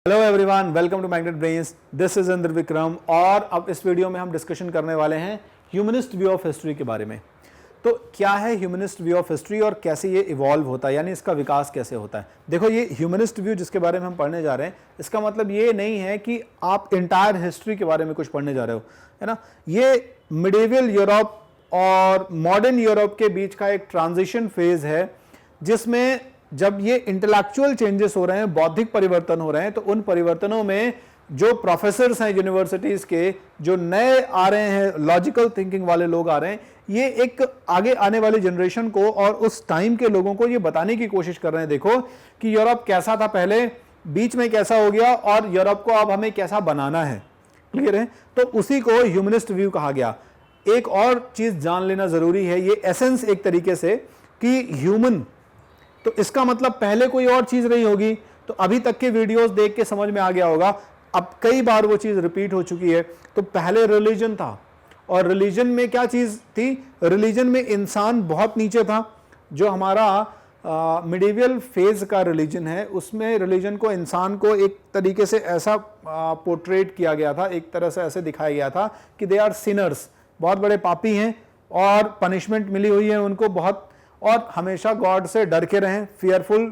Hello everyone, welcome to magnet brains. This is Indra Vikram और अब इस वीडियो में हम डिस्कशन करने वाले हैं ह्यूमनिस्ट व्यू ऑफ हिस्ट्री के बारे में। तो क्या है ह्यूमनिस्ट व्यू ऑफ हिस्ट्री और कैसे ये इवॉल्व होता है, यानी इसका विकास कैसे होता है। देखो, ये ह्यूमनिस्ट व्यू जिसके बारे में हम पढ़ने जा रहे हैं, इसका मतलब ये नहीं है कि आप इंटायर हिस्ट्री के बारे में कुछ पढ़ने जा रहे हो, है ना। ये मिडिवल यूरोप और मॉडर्न यूरोप के बीच का एक ट्रांजिशन फेज है, जिसमें जब ये इंटेलेक्चुअल चेंजेस हो रहे हैं, बौद्धिक परिवर्तन हो रहे हैं, तो उन परिवर्तनों में जो प्रोफेसर्स हैं यूनिवर्सिटीज के, जो नए आ रहे हैं, लॉजिकल थिंकिंग वाले लोग आ रहे हैं, ये एक आगे आने वाली जनरेशन को और उस टाइम के लोगों को ये बताने की कोशिश कर रहे हैं, देखो कि यूरोप कैसा था पहले, बीच में कैसा हो गया और यूरोप को अब हमें कैसा बनाना है। क्लियर है? तो उसी को ह्यूमनिस्ट व्यू कहा गया। एक और चीज जान लेना जरूरी है, ये एसेंस एक तरीके से कि ह्यूमन, तो इसका मतलब पहले कोई और चीज नहीं होगी। तो अभी तक के वीडियोस देख के समझ में आ गया होगा, अब कई बार वो चीज रिपीट हो चुकी है। तो पहले रिलीजन था, और रिलीजन में क्या चीज थी? रिलीजन में इंसान बहुत नीचे था। जो हमारा मिडिवल फेज का रिलीजन है, उसमें रिलीजन को, इंसान को एक तरीके से ऐसा पोर्ट्रेट किया गया था, एक तरह से ऐसे दिखाया गया था कि दे आर सिनर्स, बहुत बड़े पापी हैं और पनिशमेंट मिली हुई है उनको बहुत, और हमेशा गॉड से डर के रहें, फियरफुल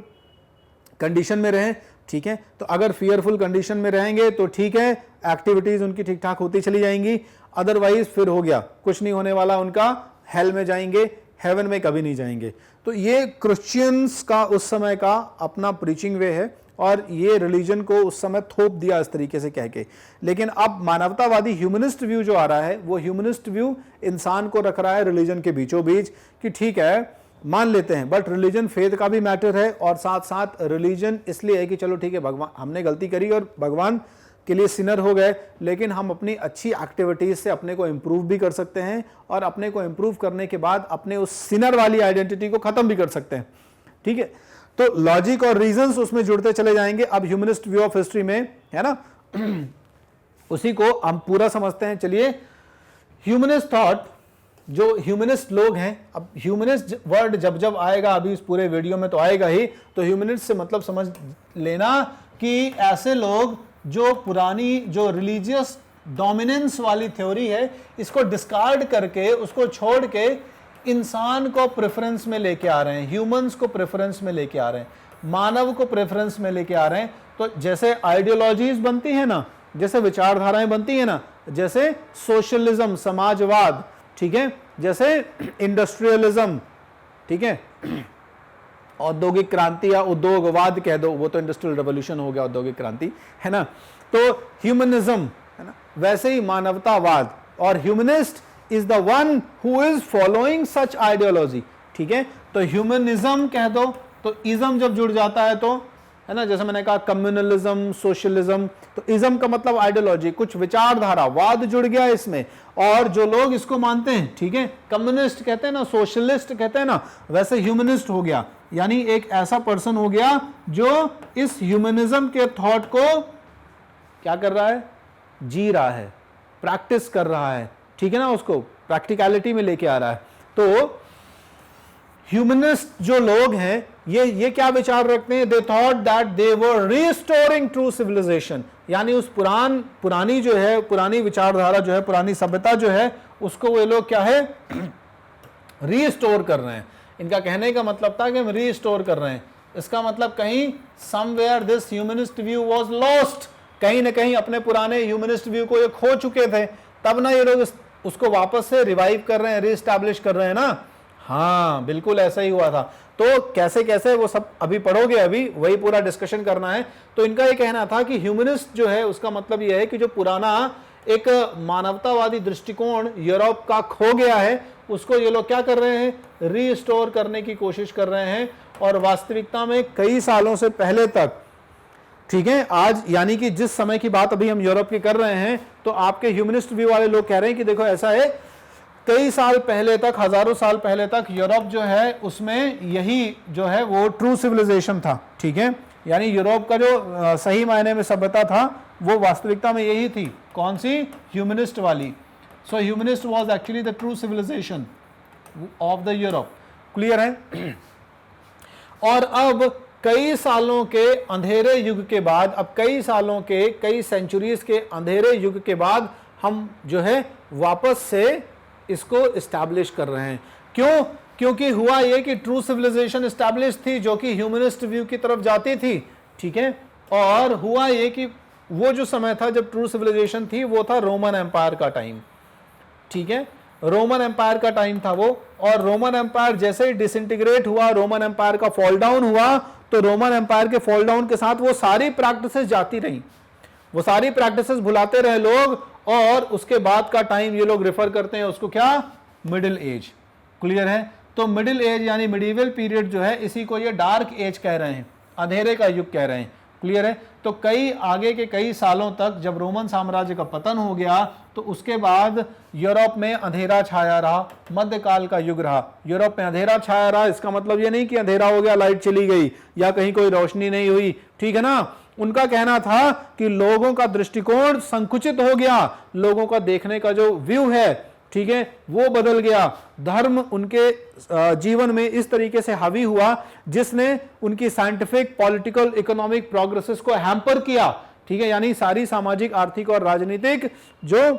कंडीशन में रहें। ठीक है, तो अगर फियरफुल कंडीशन में रहेंगे तो ठीक है, एक्टिविटीज उनकी ठीक ठाक होती चली जाएंगी। अदरवाइज फिर हो गया, कुछ नहीं होने वाला उनका, हेल में जाएंगे, हेवन में कभी नहीं जाएंगे। तो ये क्रिश्चियंस का उस समय का अपना प्रीचिंग वे है, और ये रिलीजन को उस समय थोप दिया इस तरीके से कह के। लेकिन अब मानवतावादी ह्यूमनिस्ट व्यू जो आ रहा है, वो ह्यूमनिस्ट व्यू इंसान को रख रहा है रिलीजन के बीचों बीच, कि ठीक है मान लेते हैं, बट रिलीजन फेथ का भी मैटर है, और साथ साथ रिलीजन इसलिए है कि चलो ठीक है, भगवान, हमने गलती करी और भगवान के लिए सिनर हो गए, लेकिन हम अपनी अच्छी एक्टिविटीज से अपने को इंप्रूव भी कर सकते हैं, और अपने को इंप्रूव करने के बाद अपने उस सिनर वाली आइडेंटिटी को खत्म भी कर सकते हैं। ठीक है, तो लॉजिक और रीजंस उसमें जुड़ते चले जाएंगे। अब ह्यूमनिस्ट व्यू ऑफ हिस्ट्री में, है ना, उसी को हम पूरा समझते हैं। चलिए, ह्यूमनिस्ट थॉट, जो ह्यूमनिस्ट लोग हैं, अब ह्यूमनिस्ट वर्ड जब जब आएगा, अभी इस पूरे वीडियो में तो आएगा ही, तो ह्यूमनिस्ट से मतलब समझ लेना कि ऐसे लोग जो पुरानी, जो रिलीजियस डोमिनेंस वाली थ्योरी है, इसको डिस्कार्ड करके, उसको छोड़ के इंसान को प्रेफरेंस में लेके आ रहे हैं, ह्यूमंस को प्रेफरेंस में लेके आ रहे हैं, मानव को प्रेफरेंस में लेके आ रहे हैं। तो जैसे आइडियोलॉजीज बनती है ना, जैसे विचारधाराएं बनती है ना, जैसे सोशलिज्म, समाजवाद, ठीक है, जैसे इंडस्ट्रियलिज्म, ठीक है, औद्योगिक क्रांति या उद्योगवाद कह दो, वो तो इंडस्ट्रियल रेवोल्यूशन हो गया, औद्योगिक क्रांति, है ना। तो ह्यूमनिज्म, है ना, वैसे ही मानवतावाद, और humanist is the one who is following such ideology. ठीक है, तो ह्यूमनिज्म कह दो, तो इज्म जब जुड़ जाता है तो, है ना, जैसे मैंने कहा कम्युनलिज्म, सोशलिज्म, तो इज्म का मतलब आइडियोलॉजी, कुछ विचारधारा, वाद जुड़ गया इसमें, और जो लोग इसको मानते हैं, ठीक है, कम्युनिस्ट कहते हैं ना, सोशलिस्ट कहते हैं ना, वैसे ह्यूमनिस्ट हो गया, यानी एक ऐसा पर्सन हो गया जो इस ह्यूमनिज्म के थॉट को क्या कर रहा है? जी रहा है, प्रैक्टिस कर रहा है, ठीक है ना, उसको प्रैक्टिकलिटी में लेके आ रहा है। तो ह्यूमनिस्ट जो लोग हैं, ये क्या विचार रखते हैं? They thought that they were restoring true civilisation, यानी उस पुरानी जो है, पुरानी विचारधारा जो है, पुरानी सभ्यता जो है, उसको वो लोग क्या है? रिस्टोर कर रहे हैं। इनका कहने का मतलब था कि हम रिस्टोर कर रहे हैं। इसका मतलब कहीं somewhere this humanist view was lost, कहीं ना कहीं अपने पुराने ह्यूमनिस्ट व्यू को ये खो चुके थे, तब ना ये लोग उसको वापस से रिवाइव कर रहे हैं, रीस्टैब्लिश कर रहे हैं ना। हाँ, बिल्कुल ऐसा ही हुआ था। तो कैसे कैसे वो सब अभी पढ़ोगे, अभी वही पूरा डिस्कशन करना है। तो इनका ये कहना था कि ह्यूमनिस्ट जो है, उसका मतलब ये है कि जो पुराना एक मानवतावादी दृष्टिकोण यूरोप का खो गया है, उसको ये लोग क्या कर रहे हैं? रीस्टोर करने की कोशिश कर रहे हैं। और वास्तविकता में कई सालों से पहले तक, ठीक है, आज यानी कि जिस समय की बात अभी हम यूरोप की कर रहे हैं, तो आपके ह्यूमनिस्ट व्यू वाले लोग कह रहे हैं कि देखो ऐसा है, कई साल पहले तक, हजारों साल पहले तक यूरोप जो है, उसमें यही जो है वो ट्रू सिविलाइजेशन था। ठीक है, यानी यूरोप का जो सही मायने में सभ्यता था, वो वास्तविकता में यही थी। कौन सी? ह्यूमनिस्ट वाली। So humanist was actually the true civilisation of the Europe. Clear है? और अब कई सालों के अंधेरे युग के बाद, अब कई सालों के, कई सेंचुरीज के अंधेरे युग के बाद हम जो है वापस से इसको इस्टेब्लिश कर रहे हैं। क्यों? क्योंकि हुआ ये कि ट्रू सिविलाइजेशन इस्टेब्लिश थी जो कि ह्यूमनिस्ट व्यू की तरफ जाती थी, ठीक है। और हुआ ये कि वो जो समय था जब ट्रू सिविलाइजेशन थी वो था रोमन एम्पायर का टाइम, ठीक है। रोमन एम्पायर का टाइम था वो, और रोमन एम्पायर जैसे ही डिसइंटीग्रेट हुआ, रोमन एम्पायर का फॉल डाउन हुआ, तो रोमन एम्पायर के फॉल डाउन के साथ वो सारी प्रैक्टिसेस जाती रही, वो सारी प्रैक्टिसेस भुलाते रहे लोग, और उसके बाद का टाइम ये लोग रेफर करते हैं उसको क्या? Middle age. क्लियर है? तो मिडिल एज यानी मिडिवल पीरियड जो है, इसी को ये डार्क एज कह रहे हैं, अंधेरे का युग कह रहे हैं। क्लियर है? तो कई आगे के कई सालों तक जब रोमन साम्राज्य का पतन हो गया तो उसके बाद यूरोप में अंधेरा छाया रहा, मध्यकाल का युग रहा। यूरोप में अंधेरा छाया रहा, इसका मतलब ये नहीं कि अंधेरा हो गया, लाइट चली गई या कहीं कोई रोशनी नहीं हुई, ठीक है ना। उनका कहना था कि लोगों का दृष्टिकोण संकुचित हो गया, लोगों का देखने का जो व्यू है, ठीक है, वो बदल गया। धर्म उनके जीवन में इस तरीके से हावी हुआ जिसने उनकी साइंटिफिक, पॉलिटिकल, इकोनॉमिक प्रोग्रेसेस को हैम्पर किया, ठीक है। यानी सारी सामाजिक, आर्थिक और राजनीतिक जो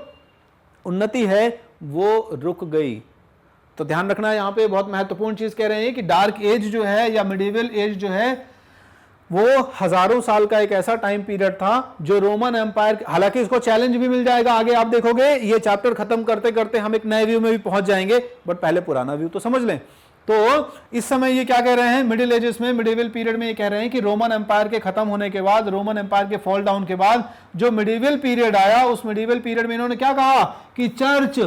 उन्नति है वो रुक गई। तो ध्यान रखना, यहां पे बहुत महत्वपूर्ण चीज कह रहे हैं कि डार्क एज जो है या मिडिवल एज जो है वो हजारों साल का एक ऐसा टाइम पीरियड था जो रोमन एम्पायर, हालांकि इसको चैलेंज भी मिल जाएगा आगे, आप देखोगे ये चैप्टर खत्म करते करते हम एक नए व्यू में भी पहुंच जाएंगे, बट पहले पुराना व्यू तो समझ लें। तो इस समय ये क्या कह रहे हैं, मिडिल एजेस में, मिडिवल पीरियड में ये कह रहे हैं कि रोमन एम्पायर के खत्म होने के बाद, रोमन एम्पायर के फॉल डाउन के बाद जो मिडिवल पीरियड आया, उस मिडिवल पीरियड में इन्होंने क्या कहा कि चर्च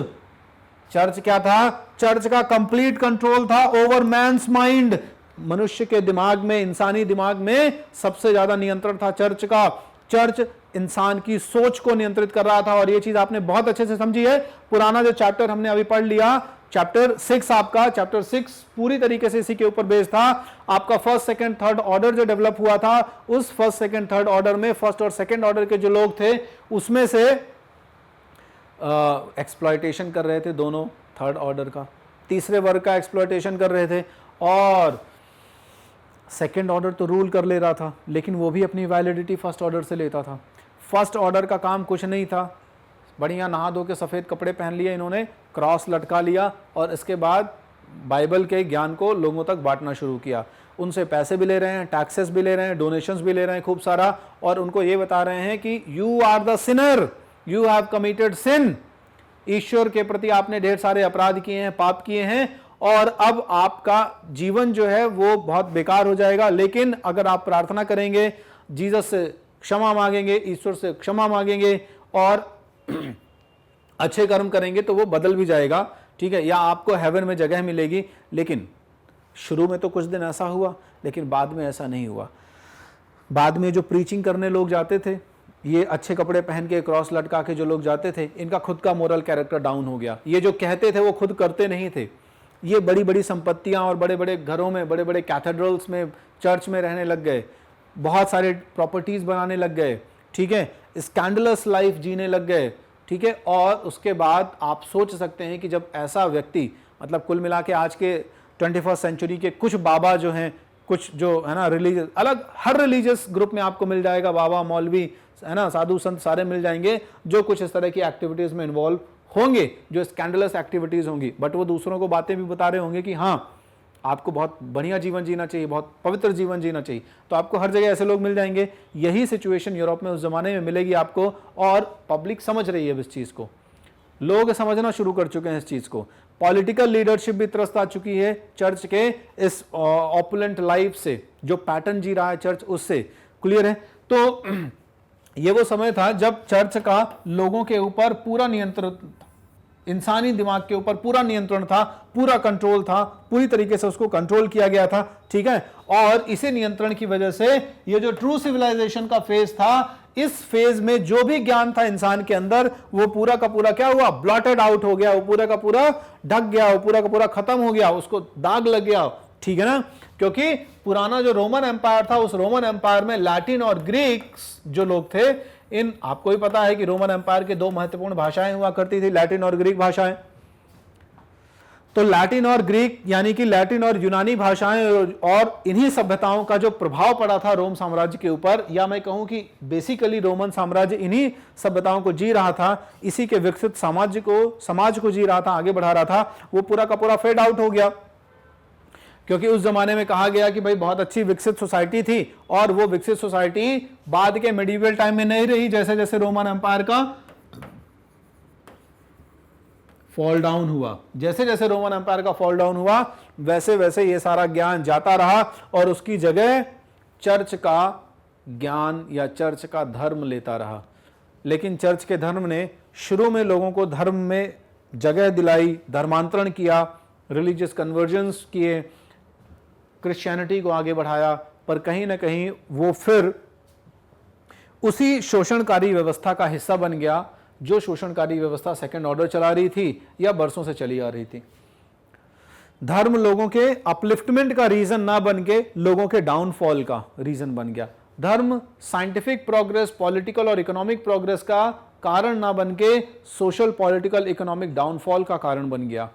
क्या था? चर्च का कंप्लीट कंट्रोल था ओवर मैन्स माइंड। मनुष्य के दिमाग में, इंसानी दिमाग में सबसे ज्यादा नियंत्रण था चर्च का। चर्च इंसान की सोच को नियंत्रित कर रहा था, और यह चीज आपने बहुत अच्छे से समझी है। पुराना जो चैप्टर हमने अभी पढ़ लिया, चैप्टर 6 आपका, चैप्टर 6 पूरी तरीके से इसी के ऊपर बेस्ड था। आपका फर्स्ट, सेकंड, थर्ड ऑर्डर जो डेवलप हुआ था, उस फर्स्ट, सेकंड, थर्ड ऑर्डर में फर्स्ट और सेकंड ऑर्डर के जो लोग थे उसमें से एक्सप्लॉयटेशन कर रहे थे दोनों थर्ड ऑर्डर का, तीसरे वर्ग का एक्सप्लॉयटेशन कर रहे थे, और सेकेंड ऑर्डर तो रूल कर ले रहा था, लेकिन वो भी अपनी वैलिडिटी फर्स्ट ऑर्डर से लेता था। फर्स्ट ऑर्डर का काम कुछ नहीं था, बढ़िया नहा धो के सफ़ेद कपड़े पहन लिए इन्होंने, क्रॉस लटका लिया, और इसके बाद बाइबल के ज्ञान को लोगों तक बांटना शुरू किया। उनसे पैसे भी ले रहे हैं, टैक्सेस भी ले रहे हैं, डोनेशंस भी ले रहे हैं खूब सारा, और उनको ये बता रहे हैं कि you are the sinner, you have committed sin. ईश्वर के प्रति आपने ढेर सारे अपराध किए हैं, पाप किए हैं, और अब आपका जीवन जो है वो बहुत बेकार हो जाएगा। लेकिन अगर आप प्रार्थना करेंगे, जीसस से क्षमा मांगेंगे, ईश्वर से क्षमा मांगेंगे और अच्छे कर्म करेंगे तो वो बदल भी जाएगा, ठीक है, या आपको हेवन में जगह मिलेगी। लेकिन शुरू में तो कुछ दिन ऐसा हुआ, लेकिन बाद में ऐसा नहीं हुआ। बाद में जो प्रीचिंग करने लोग जाते थे, ये अच्छे कपड़े पहन के, क्रॉस लटका के जो लोग जाते थे, इनका खुद का मोरल कैरेक्टर डाउन हो गया। ये जो कहते थे वो खुद करते नहीं थे। ये बड़ी बड़ी संपत्तियां और बड़े बड़े घरों में, बड़े बड़े कैथेड्रल्स में, चर्च में रहने लग गए, बहुत सारे प्रॉपर्टीज बनाने लग गए, ठीक है, स्कैंडलस लाइफ जीने लग गए, ठीक है। और उसके बाद आप सोच सकते हैं कि जब ऐसा व्यक्ति, मतलब कुल मिला के आज के 21st सेंचुरी के कुछ बाबा जो हैं, कुछ जो है ना रिलीजियस, अलग हर रिलीजियस ग्रुप में आपको मिल जाएगा, बाबा, मौलवी, है ना, साधु संत सारे मिल जाएंगे जो कुछ इस तरह की एक्टिविटीज में इन्वॉल्व होंगे, जो स्कैंडलस एक्टिविटीज होंगी, बट वो दूसरों को बातें भी बता रहे होंगे कि हाँ आपको बहुत बढ़िया जीवन जीना चाहिए, बहुत पवित्र जीवन जीना चाहिए। तो आपको हर जगह ऐसे लोग मिल जाएंगे। यही सिचुएशन यूरोप में उस जमाने में मिलेगी आपको, और पब्लिक समझ रही है इस चीज को, लोग समझना शुरू कर चुके हैं इस चीज को। पॉलिटिकल लीडरशिप भी त्रस्त आ चुकी है चर्च के इस ऑपुलेंट लाइफ से, जो पैटर्न जी रहा है चर्च उससे। क्लियर है? तो ये वो समय था जब चर्च का लोगों के ऊपर पूरा नियंत्रण, इंसानी दिमाग के ऊपर पूरा नियंत्रण था, पूरा कंट्रोल था, पूरी तरीके से उसको कंट्रोल किया गया था, ठीक है। और इसी नियंत्रण की वजह से ये जो ट्रू सिविलाइजेशन का फेज था, इस फेज में जो भी ज्ञान था इंसान के अंदर, वो पूरा का पूरा क्या हुआ, ब्लॉटेड आउट हो गया, वो पूरा का पूरा ढक गया, वो पूरा का पूरा खत्म हो गया, उसको दाग लग गया, ठीक है ना। क्योंकि पुराना जो रोमन एम्पायर था, उस रोमन एम्पायर में लैटिन और ग्रीक्स जो लोग थे, इन आपको भी पता है कि रोमन एम्पायर के दो महत्वपूर्ण भाषाएं हुआ करती थी, लैटिन और ग्रीक भाषाएं। तो लैटिन और ग्रीक यानी कि लैटिन और यूनानी भाषाएं और इन्हीं सभ्यताओं का जो प्रभाव पड़ा था रोम साम्राज्य के ऊपर, या मैं कहूं कि बेसिकली रोमन साम्राज्य इन्हीं सभ्यताओं को जी रहा था, इसी के विकसित समाज को जी रहा था, आगे बढ़ा रहा था, वो पूरा का पूरा फेड आउट हो गया। क्योंकि उस जमाने में कहा गया कि भाई बहुत अच्छी विकसित सोसाइटी थी, और वो विकसित सोसाइटी बाद के मेडिवल टाइम में नहीं रही। जैसे जैसे रोमन एम्पायर का फॉल डाउन हुआ, जैसे जैसे रोमन एम्पायर का फॉल डाउन हुआ, वैसे वैसे ये सारा ज्ञान जाता रहा और उसकी जगह चर्च का ज्ञान या चर्च का धर्म लेता रहा। लेकिन चर्च के धर्म ने शुरू में लोगों को धर्म में जगह दिलाई, धर्मांतरण किया, रिलीजियस कन्वर्जन्स किए, क्रिश्चियनिटी को आगे बढ़ाया, पर कहीं ना कहीं वो फिर उसी शोषणकारी व्यवस्था का हिस्सा बन गया, जो शोषणकारी व्यवस्था सेकंड ऑर्डर चला रही थी या बरसों से चली आ रही थी। धर्म लोगों के अपलिफ्टमेंट का रीजन ना बन के लोगों के डाउनफॉल का रीजन बन गया। धर्म साइंटिफिक प्रोग्रेस, पॉलिटिकल और इकोनॉमिक प्रोग्रेस का कारण ना बन के सोशल, पॉलिटिकल, इकोनॉमिक डाउनफॉल का कारण बन गया।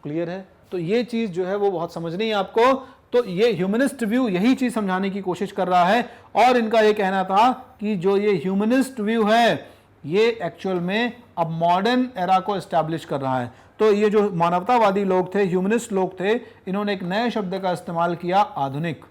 क्लियर है? तो ये चीज जो है वो बहुत समझनी है आपको। तो ये ह्यूमनिस्ट व्यू यही चीज समझाने की कोशिश कर रहा है, और इनका ये कहना था कि जो ये ह्यूमनिस्ट व्यू है ये एक्चुअल में अब मॉडर्न एरा को एस्टैब्लिश कर रहा है। तो ये जो मानवतावादी लोग थे, ह्यूमनिस्ट लोग थे, इन्होंने एक नए शब्द का इस्तेमाल किया, आधुनिक।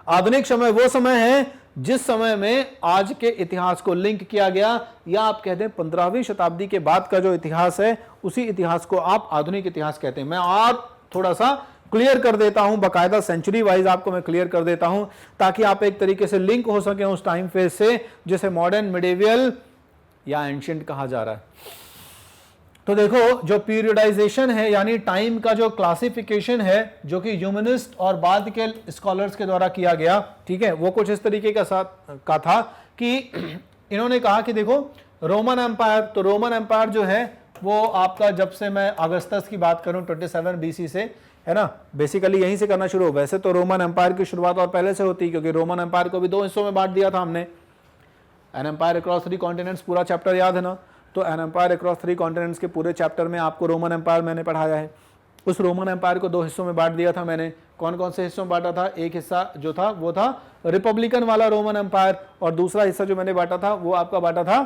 आधुनिक समय वो समय है जिस समय में आज के इतिहास को लिंक किया गया, या आप कहते हैं 15वीं शताब्दी के बाद का जो इतिहास है उसी इतिहास को आप आधुनिक इतिहास कहते हैं। मैं और थोड़ा सा क्लियर कर देता हूं, बकायदा सेंचुरी वाइज आपको मैं क्लियर कर देता हूं, ताकि आप एक तरीके से लिंक हो सके उस टाइम फेज से जिसे मॉडर्न, मिडेवियल या एंशिएंट कहा जा रहा है। तो देखो, जो पीरियडाइजेशन है यानी टाइम का जो क्लासिफिकेशन है, जो कि ह्यूमनिस्ट और बाद के स्कॉलर्स के द्वारा किया गया, ठीक है, वो कुछ इस तरीके का था कि इन्होंने कहा कि देखो रोमन एम्पायर, तो रोमन एम्पायर जो है वो आपका, जब से मैं अगस्तस की बात करूं 27 BC से, है ना, बेसिकली यहीं से करना शुरू हो। वैसे तो रोमन एम्पायर की शुरुआत और पहले से होती, क्योंकि रोमन एम्पायर को भी 2 हिस्सों में बांट दिया था हमने। एन एम्पायर अक्रॉस 3 कॉन्टिनेंट्स, पूरा चैप्टर याद है ना? तो एन एम्पायर अक्रॉस 3 कॉन्टिनेंट्स के पूरे चैप्टर में आपको रोमन एम्पायर मैंने पढ़ाया है। उस रोमन एम्पायर को 2 हिस्सों में बांट दिया था मैंने। कौन कौन से हिस्सों में बांटा था? एक हिस्सा जो था वो था रिपब्लिकन वाला रोमन एम्पायर, और दूसरा हिस्सा जो मैंने बांटा था वो आपका बांटा था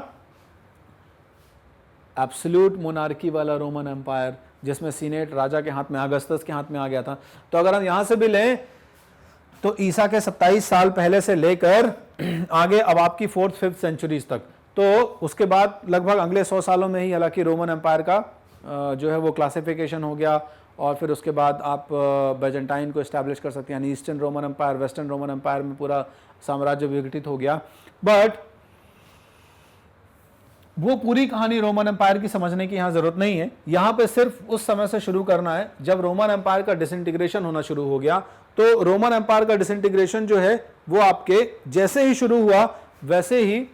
एब्सोल्यूट मोनार्की वाला रोमन एम्पायर, जिसमें सीनेट राजा के हाथ में, अगस्तस के हाथ में आ गया था। तो अगर हम यहां से भी लें तो ईसा के 27 साल पहले से लेकर आगे अब आपकी 4th 5th सेंचुरीज तक, तो उसके बाद लगभग अगले 100 सालों में ही हालांकि रोमन एम्पायर का जो है वो क्लासिफिकेशन हो गया, और फिर उसके बाद आप बैजेंटाइन को इस्टेब्लिश कर सकते हैं, यानी eastern Roman empire, western Roman empire में पूरा साम्राज्य विघटित हो गया। बट वो पूरी कहानी रोमन एम्पायर की समझने की यहां जरूरत नहीं है। यहां पे सिर्फ उस समय से शुरू करना है जब रोमन एम्पायर का डिसइंटीग्रेशन होना शुरू हो गया। तो रोमन एम्पायर का डिसइंटीग्रेशन जो है वो आपके जैसे ही शुरू हुआ वैसे ही,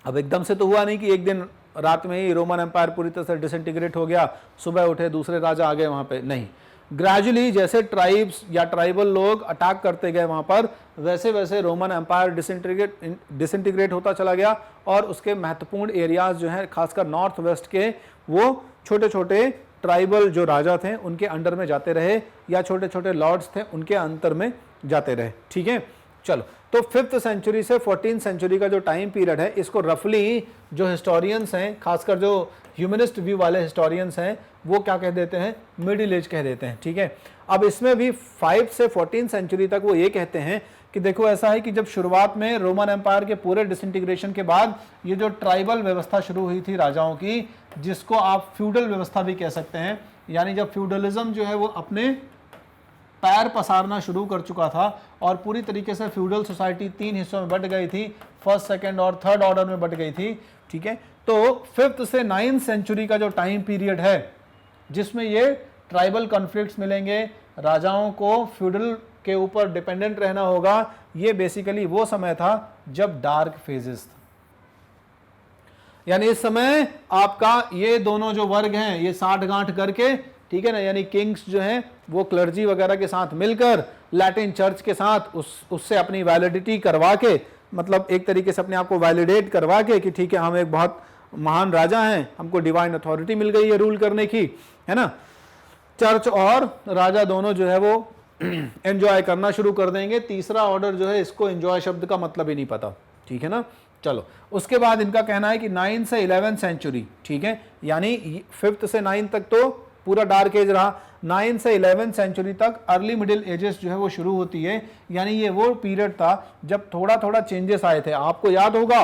अब एकदम से तो हुआ नहीं कि एक दिन रात में ही रोमन एम्पायर पूरी तरह से डिसइंटीग्रेट हो गया, सुबह उठे दूसरे राजा आ गए वहां पे, नहीं। ग्रेजुअली जैसे ट्राइब्स या ट्राइबल लोग अटैक करते गए वहां पर, वैसे वैसे रोमन एम्पायर डिसइंटीग्रेट होता चला गया, और उसके महत्वपूर्ण एरियाज जो हैं खासकर नॉर्थ वेस्ट के, वो छोटे छोटे ट्राइबल जो राजा थे उनके अंडर में जाते रहे, या छोटे छोटे लॉर्ड्स थे उनके अंतर में जाते रहे। ठीक है, चलो, तो 5th सेंचुरी से 14th सेंचुरी का जो टाइम पीरियड है, इसको रफली जो हिस्टोरियंस हैं, खासकर जो ह्यूमनिस्ट व्यू वाले हिस्टोरियंस हैं, वो क्या कह देते हैं? मिडिल एज कह देते हैं। ठीक है, अब इसमें भी 5 से 14th सेंचुरी तक वो ये कहते हैं कि देखो ऐसा है कि जब शुरुआत में रोमन एम्पायर के पूरे डिसइंटीग्रेशन के बाद ये जो ट्राइबल व्यवस्था शुरू हुई थी राजाओं की, जिसको आप फ्यूडल व्यवस्था भी कह सकते हैं, यानी जब फ्यूडलिज्म जो है वो अपने पैर पसारना शुरू कर चुका था और पूरी तरीके से फ्यूडल सोसाइटी 3 हिस्सों में बट गई थी, 1st, 2nd और 3rd ऑर्डर में बट गई थी। ठीक है, तो 5th से 9th सेंचुरी का जो टाइम पीरियड है जिसमें ये ट्राइबल कॉन्फ्लिक्ट्स मिलेंगे, राजाओं को फ्यूडल के ऊपर डिपेंडेंट रहना होगा, ये बेसिकली वो समय था जब डार्क फेजेस था। यानी इस समय आपका ये दोनों जो वर्ग हैं ये साठ गांठ करके, ठीक है ना, यानी किंग्स जो हैं वो क्लर्जी वगैरह के साथ मिलकर लैटिन चर्च के साथ उससे अपनी वैलिडिटी करवा के, मतलब एक तरीके से अपने आप को वैलिडेट करवा के कि ठीक है हम एक बहुत महान राजा हैं, हमको डिवाइन अथॉरिटी मिल गई है रूल करने की, है ना। चर्च और राजा दोनों जो है वो एंजॉय करना शुरू कर देंगे। तीसरा ऑर्डर जो है, इसको एंजॉय शब्द का मतलब ही नहीं पता, ठीक है ना। चलो, उसके बाद इनका कहना है कि 9 से 11 सेंचुरी, ठीक है, यानी 5th से 9 तक तो पूरा डार्क एज रहा, 9 से 11 सेंचुरी तक अर्ली मिडिल एजेस जो है वो शुरू होती है। यानी ये वो पीरियड था जब थोड़ा थोड़ा चेंजेस आए थे। आपको याद होगा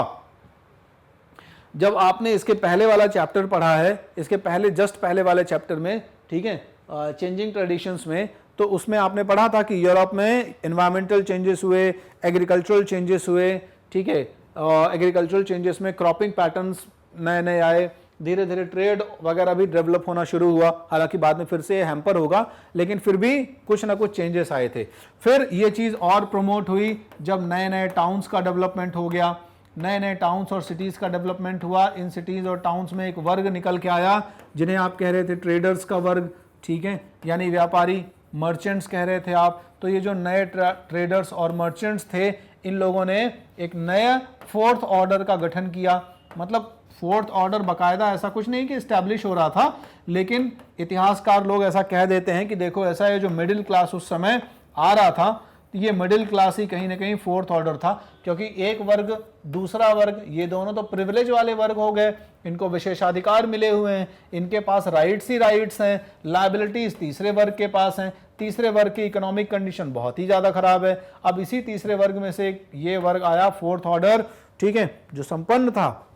जब आपने इसके पहले वाला चैप्टर पढ़ा है, इसके पहले जस्ट पहले वाले चैप्टर में, ठीक है, चेंजिंग ट्रेडिशंस में, तो उसमें आपने पढ़ा था कि यूरोप में एनवायरमेंटल चेंजेस हुए, एग्रीकल्चरल चेंजेस हुए, ठीक है, एग्रीकल्चरल चेंजेस में क्रॉपिंग पैटर्न्स नए नए आए, धीरे धीरे ट्रेड वगैरह भी डेवलप होना शुरू हुआ। हालांकि बाद में फिर से हैम्पर होगा, लेकिन फिर भी कुछ ना कुछ चेंजेस आए थे। फिर ये चीज़ और प्रमोट हुई जब नए नए टाउन्स का डेवलपमेंट हो गया, नए नए टाउन्स और सिटीज़ का डेवलपमेंट हुआ। इन सिटीज़ और टाउन्स में एक वर्ग निकल के आया जिन्हें आप कह रहे थे ट्रेडर्स का वर्ग, ठीक है, यानी व्यापारी, मर्चेंट्स कह रहे थे आप। तो ये जो नए ट्रेडर्स और मर्चेंट्स थे, इन लोगों ने एक नया 4th ऑर्डर का गठन किया। मतलब 4th ऑर्डर बाकायदा ऐसा कुछ नहीं कि इस्टेब्लिश हो रहा था, लेकिन इतिहासकार लोग ऐसा कह देते हैं कि देखो ऐसा है, जो मिडिल क्लास उस समय आ रहा था, ये मिडिल क्लास ही कहीं ना कहीं 4th ऑर्डर था, क्योंकि एक वर्ग दूसरा वर्ग, ये दोनों तो प्रिविलेज वाले वर्ग हो गए, इनको विशेषाधिकार मिले हुए हैं, इनके पास राइट्स ही राइट्स हैं, लायबिलिटीज तीसरे वर्ग के पास हैं। तीसरे वर्ग की इकोनॉमिक कंडीशन बहुत ही ज्यादा खराब है। अब इसी तीसरे वर्ग में से ये वर्ग आया 4th ऑर्डर, ठीक है, जो संपन्न था,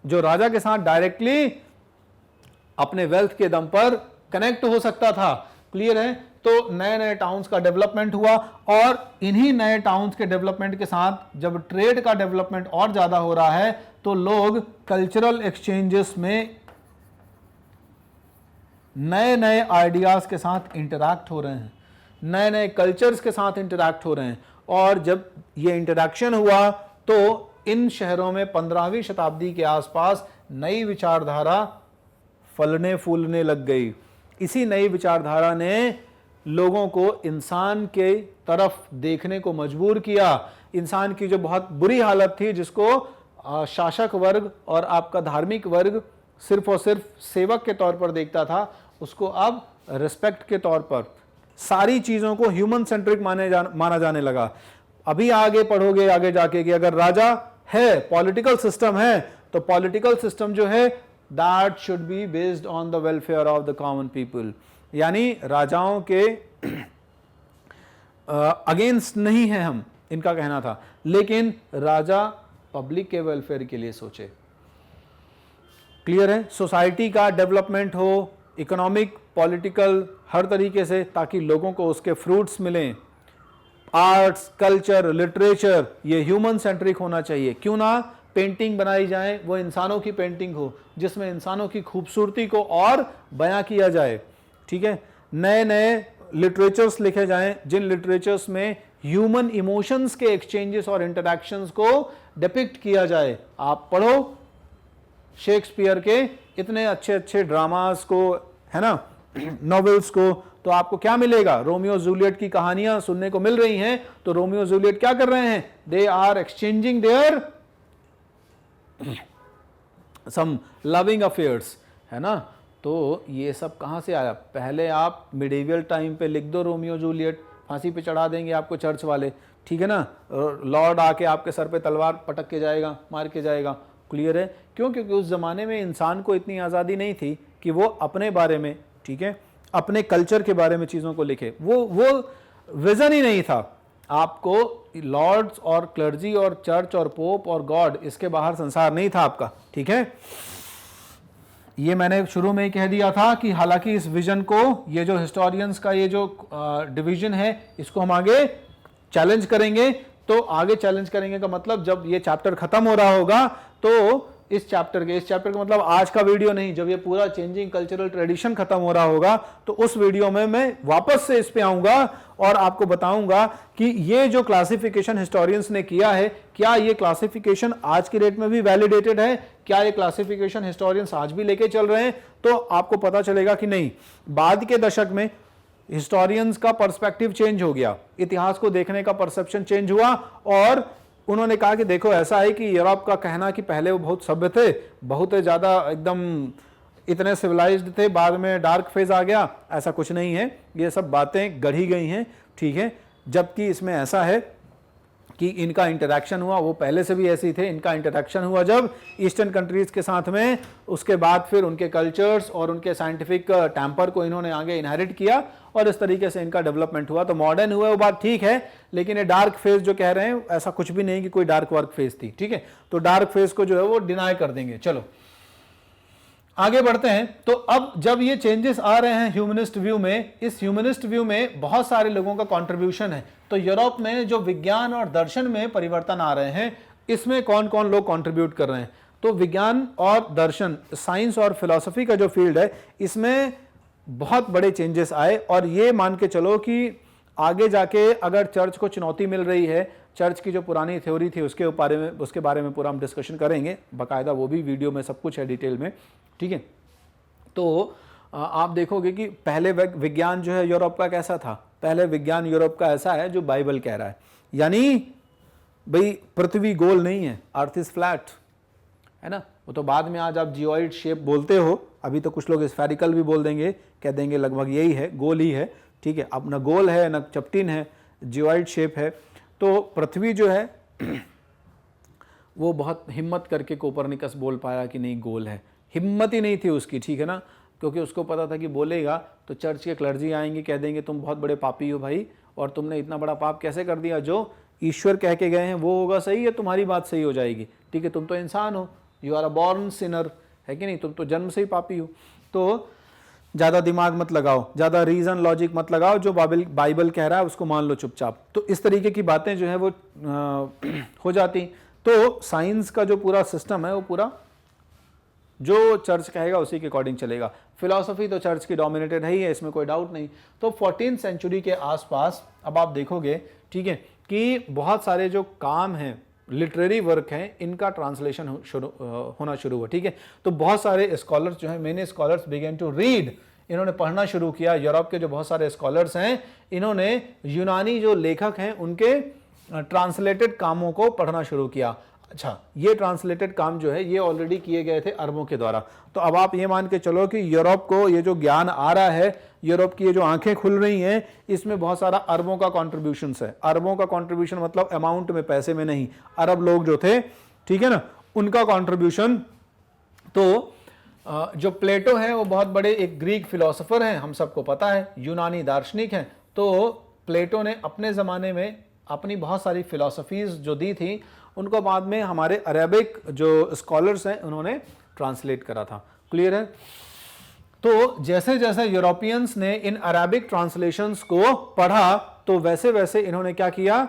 जो राजा के साथ डायरेक्टली अपने वेल्थ के दम पर कनेक्ट हो सकता था। क्लियर है। तो नए नए टाउन्स का डेवलपमेंट हुआ, और इन्हीं नए टाउन्स के डेवलपमेंट के साथ जब ट्रेड का डेवलपमेंट और ज्यादा हो रहा है, तो लोग कल्चरल एक्सचेंजेस में नए नए आइडियाज के साथ इंटरैक्ट हो रहे हैं, नए नए कल्चर्स के साथ इंटरैक्ट हो रहे हैं। और जब ये इंटरैक्शन हुआ तो इन शहरों में 15वीं शताब्दी के आसपास नई विचारधारा फलने फूलने लग गई। इसी नई विचारधारा ने लोगों को इंसान के तरफ देखने को मजबूर किया। इंसान की जो बहुत बुरी हालत थी, जिसको शासक वर्ग और आपका धार्मिक वर्ग सिर्फ और सिर्फ सेवक के तौर पर देखता था, उसको अब रिस्पेक्ट के तौर पर, सारी चीजों को ह्यूमन सेंट्रिक माना जाने लगा। अभी आगे पढ़ोगे आगे जाके कि अगर राजा है, पॉलिटिकल सिस्टम है, तो पॉलिटिकल सिस्टम जो है that should be based on the welfare of the common people. यानी राजाओं के अगेंस्ट नहीं है हम, इनका कहना था, लेकिन राजा पब्लिक के वेलफेयर के लिए सोचे। क्लियर है। सोसाइटी का डेवलपमेंट हो, इकोनॉमिक, पॉलिटिकल, हर तरीके से, ताकि लोगों को उसके फ्रूट्स मिलें। आर्ट्स, कल्चर, लिटरेचर, ये ह्यूमन सेंट्रिक होना चाहिए। क्यों ना पेंटिंग बनाई जाए, वो इंसानों की पेंटिंग हो, जिसमें इंसानों की खूबसूरती को और बयां किया जाए। ठीक है। नए नए लिटरेचर्स लिखे जाएं, जिन लिटरेचर्स में ह्यूमन इमोशंस के एक्सचेंजेस और इंटरैक्शंस को डिपिक्ट किया जाए। आप पढ़ो शेक्सपियर के इतने अच्छे अच्छे ड्रामास को, है ना, नॉवेल्स को, तो आपको क्या मिलेगा? रोमियो जूलियट की कहानियां सुनने को मिल रही हैं। तो रोमियो जूलियट क्या कर रहे हैं? They are exchanging their some loving affairs, है ना। तो ये सब कहां से आया? पहले आप मिडिवल टाइम पे लिख दो रोमियो जूलियट, फांसी पे चढ़ा देंगे आपको चर्च वाले, ठीक है ना। लॉर्ड आके आपके सर पे तलवार पटक के जाएगा, मार के जाएगा। क्लियर है। क्यों? क्योंकि उस जमाने में इंसान को इतनी आज़ादी नहीं थी कि वो अपने बारे में, ठीक है, अपने कल्चर के बारे में चीज़ों को लिखे। वो विजन ही नहीं था। आपको लॉर्ड्स और क्लर्जी और चर्च और पोप और गॉड, इसके बाहर संसार नहीं था आपका। ठीक है। ये मैंने शुरू में ही कह दिया था कि हालांकि इस विजन को, ये जो हिस्टोरियंस का ये जो डिवीजन है, इसको हम आगे चैलेंज करेंगे। तो आगे चैलेंज करेंगे का मतलब जब ये चैप्टर खत्म हो रहा होगा, तो इस चैप्टर का मतलब आज का वीडियो नहीं, जब ये पूरा चेंजिंग कल्चरल ट्रेडिशन खत्म हो रहा होगा, तो उस वीडियो में मैं वापस से इस पे आऊंगा और आपको बताऊंगा कि ये जो क्लासिफिकेशन हिस्टोरियंस ने किया है, क्या ये क्लासिफिकेशन आज की डेट में भी वैलिडेटेड है? क्या ये क्लासिफिकेशन हिस्टोरियंस आज भी लेके चल रहे हैं? तो आपको पता चलेगा कि नहीं। बाद के दशक में हिस्टोरियंस का पर्सपेक्टिव चेंज हो गया, इतिहास को देखने का परसेप्शन चेंज हुआ, और उन्होंने कहा कि देखो ऐसा है कि यूरोप का कहना कि पहले वो बहुत सभ्य थे, बहुत ज़्यादा एकदम इतने सिविलाइज्ड थे, बाद में डार्क फेज आ गया, ऐसा कुछ नहीं है, ये सब बातें गढ़ी गई हैं, ठीक है। जबकि इसमें ऐसा है कि इनका इंटरेक्शन हुआ, वो पहले से भी ऐसे ही थे, इनका इंटरेक्शन हुआ जब ईस्टर्न कंट्रीज के साथ में, उसके बाद फिर उनके कल्चर्स और उनके साइंटिफिक टेम्पर को इन्होंने आगे इनहेरिट किया और इस तरीके से इनका डेवलपमेंट हुआ। तो मॉडर्न हुआ वो बात ठीक है, लेकिन ये डार्क फेज जो कह रहे हैं ऐसा कुछ भी नहीं कि कोई डार्क वर्क फेज थी, ठीक है। तो डार्क फेज को जो है वो डिनाई कर देंगे। चलो आगे बढ़ते हैं। तो अब जब ये चेंजेस आ रहे हैं ह्यूमनिस्ट व्यू में, इस ह्यूमनिस्ट व्यू में बहुत सारे लोगों का कंट्रीब्यूशन है। तो यूरोप में जो विज्ञान और दर्शन में परिवर्तन आ रहे हैं, इसमें कौन कौन लोग कंट्रीब्यूट कर रहे हैं? तो विज्ञान और दर्शन, साइंस और फिलॉसफी का जो फील्ड है, इसमें बहुत बड़े चेंजेस आए। और ये मान के चलो कि आगे जाके अगर चर्च को चुनौती मिल रही है, चर्च की जो पुरानी थ्योरी थी उसके बारे में पूरा हम डिस्कशन करेंगे, बाकायदा वो भी वीडियो में सब कुछ है डिटेल में, ठीक है। तो आप देखोगे कि पहले विज्ञान जो है यूरोप का कैसा था? पहले विज्ञान यूरोप का ऐसा है जो बाइबल कह रहा है, यानी भाई पृथ्वी गोल नहीं है, अर्थ इज फ्लैट, है ना। वो तो बाद में आज आप जियोइड शेप बोलते हो, अभी तो कुछ लोग स्फेरिकल भी बोल देंगे, कह देंगे लगभग यही है, गोल ही है, ठीक है। अब न गोल है न चपटीन है, जियोइड शेप है। तो पृथ्वी जो है वो बहुत हिम्मत करके कोपरनिकस बोल पाया कि नहीं गोल है, हिम्मत ही नहीं थी उसकी, ठीक है ना, क्योंकि उसको पता था कि बोलेगा तो चर्च के क्लर्जी आएंगे, कह देंगे तुम बहुत बड़े पापी हो भाई, और तुमने इतना बड़ा पाप कैसे कर दिया, जो ईश्वर कह के गए हैं वो होगा सही है, तुम्हारी बात सही हो जाएगी, ठीक है, तुम तो इंसान हो, you are a born sinner, है कि नहीं, तुम तो जन्म से ही पापी हो। तो ज़्यादा दिमाग मत लगाओ, ज़्यादा रीज़न लॉजिक मत लगाओ, जो बाइबल कह रहा है उसको मान लो चुपचाप। तो इस तरीके की बातें जो है वो हो जाती। तो साइंस का जो पूरा सिस्टम है वो पूरा जो चर्च कहेगा उसी के अकॉर्डिंग चलेगा। फिलॉसफी तो चर्च की डोमिनेटेड है ही है, इसमें कोई डाउट नहीं। तो 14th सेंचुरी के आसपास अब आप देखोगे, ठीक है, कि बहुत सारे जो काम हैं, लिटरेरी वर्क हैं, इनका ट्रांसलेशन होना शुरू हुआ, ठीक है। तो बहुत सारे स्कॉलर्स जो हैं, many scholars began to read, इन्होंने पढ़ना शुरू किया। यूरोप के जो बहुत सारे स्कॉलर्स हैं, इन्होंने यूनानी जो लेखक हैं उनके ट्रांसलेटेड कामों को पढ़ना शुरू किया। अच्छा, ये ट्रांसलेटेड काम जो है ये ऑलरेडी किए गए थे अरबों के द्वारा। तो अब आप ये मान के चलो कि यूरोप को ये जो ज्ञान आ रहा है, यूरोप की ये जो आंखें खुल रही हैं, इसमें बहुत सारा अरबों का कॉन्ट्रीब्यूशन है। अरबों का कॉन्ट्रीब्यूशन मतलब अमाउंट में, पैसे में नहीं, अरब लोग जो थे, ठीक है ना, उनका कॉन्ट्रीब्यूशन। तो जो प्लेटो है वो बहुत बड़े एक ग्रीक फिलोसोफर हैं, हम सबको पता है, यूनानी दार्शनिक हैं। तो प्लेटो ने अपने ज़माने में अपनी बहुत सारी फिलोसफीज जो दी थी, उनको बाद में हमारे अरेबिक जो स्कॉलर्स हैं उन्होंने ट्रांसलेट करा था। क्लियर है? तो जैसे जैसे यूरोपियंस ने इन अरेबिक ट्रांसलेशंस को पढ़ा, तो वैसे वैसे इन्होंने क्या किया,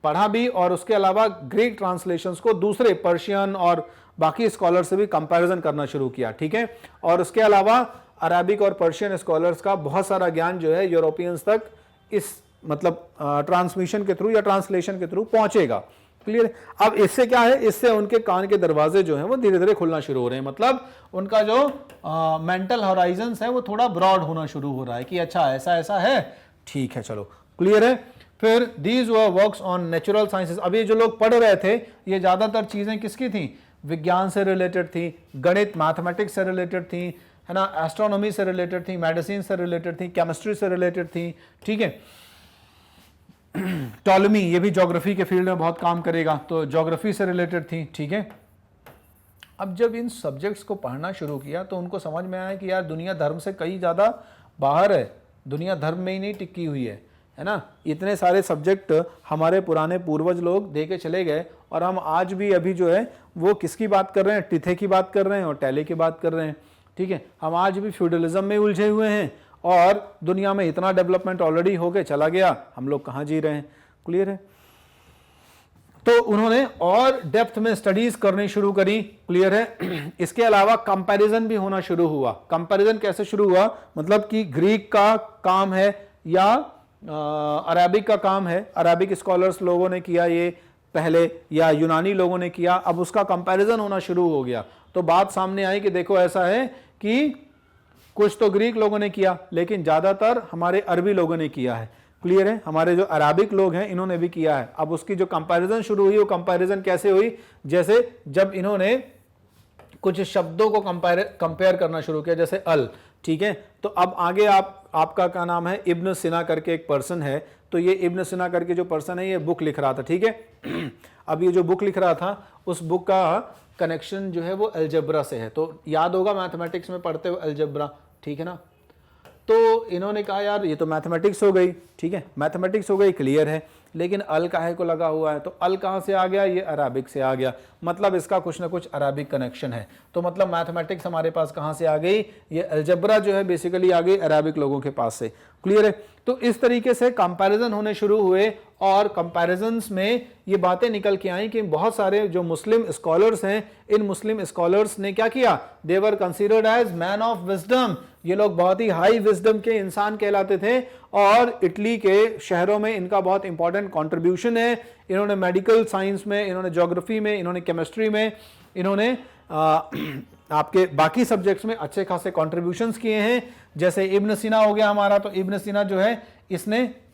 पढ़ा भी, और उसके अलावा ग्रीक ट्रांसलेशंस को दूसरे पर्शियन और बाकी स्कॉलर से भी कंपैरिजन करना शुरू किया, ठीक है। और उसके अलावा अरेबिक और पर्शियन स्कॉलर्स का बहुत सारा ज्ञान जो है यूरोपियंस तक इस मतलब ट्रांसमिशन के थ्रू या ट्रांसलेशन के थ्रू पहुंचेगा। क्लियर? अब इससे क्या है, इससे उनके कान के दरवाजे जो हैं वो धीरे धीरे खुलना शुरू हो रहे हैं, मतलब उनका जो मेंटल हॉराइजंस है वो थोड़ा ब्रॉड होना शुरू हो रहा है कि अच्छा ऐसा ऐसा है, ठीक है, चलो क्लियर है। फिर these were works on natural sciences. अब ये जो लोग पढ़ रहे थे, ये ज्यादातर चीजें किसकी थी? विज्ञान से रिलेटेड थी, गणित मैथमेटिक्स से रिलेटेड थी, है ना, एस्ट्रोनॉमी से रिलेटेड थी, मेडिसिन से रिलेटेड थी, केमिस्ट्री से रिलेटेड थी, ठीक है। टॉलमी, ये भी ज्योग्राफी के फील्ड में बहुत काम करेगा, तो ज्योग्राफी से रिलेटेड थी, ठीक है। अब जब इन सब्जेक्ट्स को पढ़ना शुरू किया तो उनको समझ में आया कि यार दुनिया धर्म से कई ज़्यादा बाहर है, दुनिया धर्म में ही नहीं टिकी हुई है ना। इतने सारे सब्जेक्ट हमारे पुराने पूर्वज लोग दे के चले गए, और हम आज भी अभी जो है वो किसकी बात कर रहे हैं? टिथे की बात कर रहे हैं और टैले की बात कर रहे हैं, ठीक है। हम आज भी फ्यूडलिज्म में उलझे हुए हैं, और दुनिया में इतना डेवलपमेंट ऑलरेडी हो गए चला गया, हम लोग कहाँ जी रहे हैं। क्लियर है? तो उन्होंने और डेप्थ में स्टडीज करनी शुरू करी। क्लियर है? इसके अलावा कंपैरिजन भी होना शुरू हुआ। कंपैरिजन कैसे शुरू हुआ? मतलब कि ग्रीक का काम है या अरेबिक का काम है, अरेबिक स्कॉलर्स लोगों ने किया ये पहले, या यूनानी लोगों ने किया, अब उसका कंपैरिजन होना शुरू हो गया। तो बात सामने आई कि देखो ऐसा है कि कुछ तो ग्रीक लोगों ने किया, लेकिन ज्यादातर हमारे अरबी लोगों ने किया है। क्लियर है? हमारे जो अराबिक लोग हैं इन्होंने भी किया है। अब उसकी जो कंपैरिजन शुरू हुई वो कंपैरिजन कैसे हुई, जैसे जब इन्होंने कुछ शब्दों को कंपेयर करना शुरू किया, जैसे अल, ठीक है। तो अब आगे आपका क्या नाम है, इब्न सिना करके एक पर्सन है, तो ये इब्न सिना करके जो पर्सन है ये बुक लिख रहा था, ठीक है। अब ये जो बुक लिख रहा था उस बुक का कनेक्शन जो है वो अलजब्रा से है, तो याद होगा मैथमेटिक्स में पढ़ते हुए अलजब्रा, ठीक है ना। तो इन्होंने कहा यार ये तो मैथमेटिक्स हो गई, ठीक है, मैथमेटिक्स हो गई, क्लियर है, लेकिन अल काहे को लगा हुआ है, तो अल कहाँ से आ गया, ये अराबिक से आ गया, मतलब इसका कुछ ना कुछ अराबिक कनेक्शन है। तो मतलब मैथमेटिक्स हमारे पास कहाँ से आ गई, ये अलजब्रा जो है बेसिकली आ गई अराबिक लोगों के पास से, क्लियर है। तो इस तरीके से कंपैरिजन होने शुरू हुए और कंपैरिजन्स में ये बातें निकल के आई कि बहुत सारे जो मुस्लिम स्कॉलर्स हैं, इन मुस्लिम स्कॉलर्स ने क्या किया, they were considered as man of wisdom, ये लोग बहुत ही हाई विजडम के इंसान कहलाते थे और इटली के शहरों में इनका बहुत इंपॉर्टेंट कंट्रीब्यूशन है। इन्होंने मेडिकल साइंस में, इन्होंने ज्योग्राफी में, इन्होंने केमिस्ट्री में, इन्होंने आपके बाकी सब्जेक्ट्स में अच्छे खासे कॉन्ट्रीब्यूशंस किए हैं। जैसे इब्न सीना हो गया हमारा, तो इब्न सीना जो है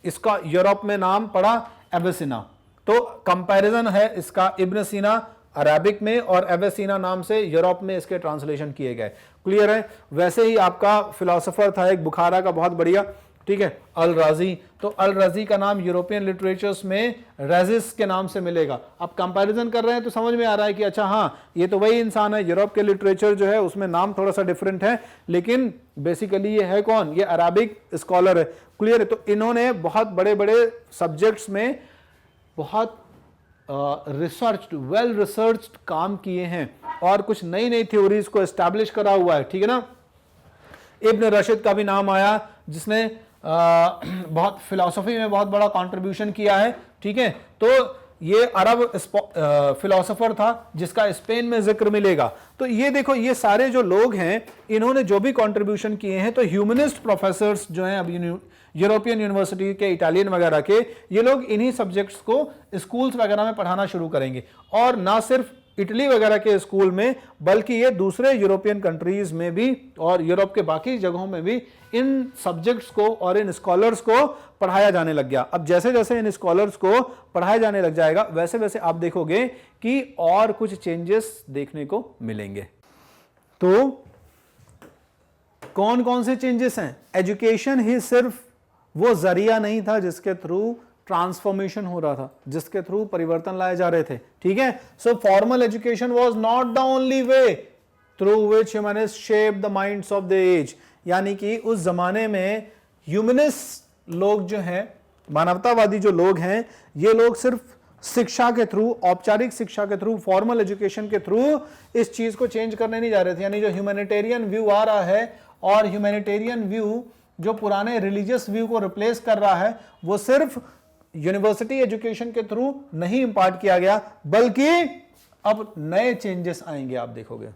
इसका यूरोप में नाम पड़ा एवेसिना, तो कंपैरिजन है इसका इब्न सीना अरबिक में और एवेसिना नाम से यूरोप में इसके ट्रांसलेशन किए गए, क्लियर है। वैसे ही आपका फिलोसोफर था एक बुखारा का बहुत बढ़िया, ठीक है, अल राजी, तो अल राजी का नाम यूरोपियन लिटरेचर्स में रेजिस के नाम से मिलेगा। अब कंपैरिजन कर रहे हैं तो समझ में आ रहा है कि अच्छा हाँ ये तो वही इंसान है, यूरोप के लिटरेचर जो है उसमें नाम थोड़ा सा डिफरेंट है, लेकिन बेसिकली ये है कौन, ये अराबिक स्कॉलर है, क्लियर है। तो इन्होंने बहुत बड़े बड़े सब्जेक्ट्स में बहुत रिसर्च, वेल रिसर्च्ड काम किए हैं और कुछ नई नई थ्योरीज को एस्टैब्लिश करा हुआ है, ठीक है ना। इब्न रशीद का भी नाम आया जिसने बहुत फिलॉसफी में बहुत बड़ा कंट्रीब्यूशन किया है, ठीक है। तो ये अरब फिलोसोफर था जिसका स्पेन में जिक्र मिलेगा। तो ये देखो ये सारे जो लोग हैं इन्होंने जो भी कंट्रीब्यूशन किए हैं, तो ह्यूमनिस्ट प्रोफेसर्स जो हैं अब यूरोपियन यूनिवर्सिटी के, इटालियन वगैरह के, ये लोग इन्हीं सब्जेक्ट्स को स्कूल्स वगैरह में पढ़ाना शुरू करेंगे और ना सिर्फ इटली वगैरह के स्कूल में बल्कि ये दूसरे यूरोपियन कंट्रीज में भी और यूरोप के बाकी जगहों में भी इन सब्जेक्ट्स को और इन स्कॉलर्स को पढ़ाया जाने लग गया। अब जैसे जैसे इन स्कॉलर्स को पढ़ाया जाने लग जाएगा वैसे वैसे आप देखोगे कि और कुछ चेंजेस देखने को मिलेंगे। तो कौन कौन से चेंजेस हैं? एजुकेशन ही सिर्फ वो जरिया नहीं था जिसके थ्रू ट्रांसफॉर्मेशन हो रहा था, जिसके थ्रू परिवर्तन लाए जा रहे थे, ठीक है। So formal education was not the only way through which humanist shape the minds of the age, यानी कि उस जमाने में ह्यूमनिस्ट लोग जो हैं, मानवतावादी जो लोग हैं, ये लोग सिर्फ शिक्षा के थ्रू, औपचारिक शिक्षा के थ्रू, फॉर्मल एजुकेशन के थ्रू इस चीज को चेंज करने नहीं जा रहे थे। यानी जो ह्यूमैनिटेरियन व्यू आ रहा है और ह्यूमैनिटेरियन व्यू जो पुराने रिलीजियस व्यू को रिप्लेस कर रहा है, वो सिर्फ यूनिवर्सिटी एजुकेशन के थ्रू नहीं इंपार्ट किया गया बल्कि अब नए चेंजेस आएंगे, आप देखोगे।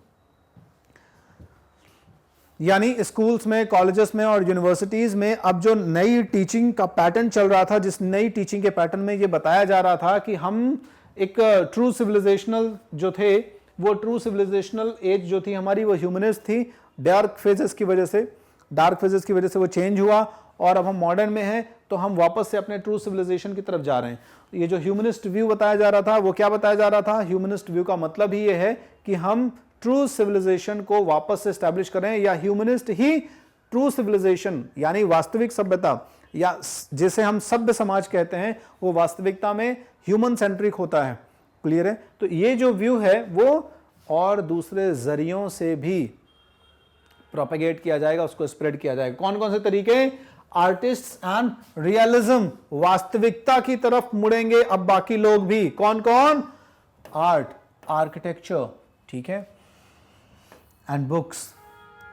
यानी स्कूल्स में, कॉलेजेस में और यूनिवर्सिटीज में अब जो नई टीचिंग का पैटर्न चल रहा था, जिस नई टीचिंग के पैटर्न में ये बताया जा रहा था कि हम एक ट्रू सिविलाइजेशनल जो थे, वो ट्रू सिविलाइजेशनल एज जो थी हमारी वो ह्यूमनिस्ट थी। डार्क फेजेस की वजह से वो चेंज हुआ और अब हम मॉडर्न में हैं, तो हम वापस से अपने ट्रू सिविलाइजेशन की तरफ जा रहे हैं। ये जो ह्यूमनिस्ट व्यू बताया जा रहा था वो क्या बताया जा रहा था? ह्यूमनिस्ट व्यू का मतलब ही ये है कि हम ट्रू सिविलाइजेशन को वापस से एस्टैब्लिश करें, या ह्यूमनिस्ट ही ट्रू सिविलाइजेशन यानी वास्तविक सभ्यता, या जिसे हम सभ्य समाज कहते हैं, वो वास्तविकता में ह्यूमन सेंट्रिक होता है, क्लियर है। तो ये जो व्यू है वो और दूसरे जरियों से भी प्रोपेगेट किया जाएगा, उसको स्प्रेड किया जाएगा। कौन कौन से तरीके? आर्टिस्ट एंड रियलिज्म, वास्तविकता की तरफ मुड़ेंगे अब बाकी लोग भी। कौन कौन? आर्ट, आर्किटेक्चर, ठीक है, एंड बुक्स।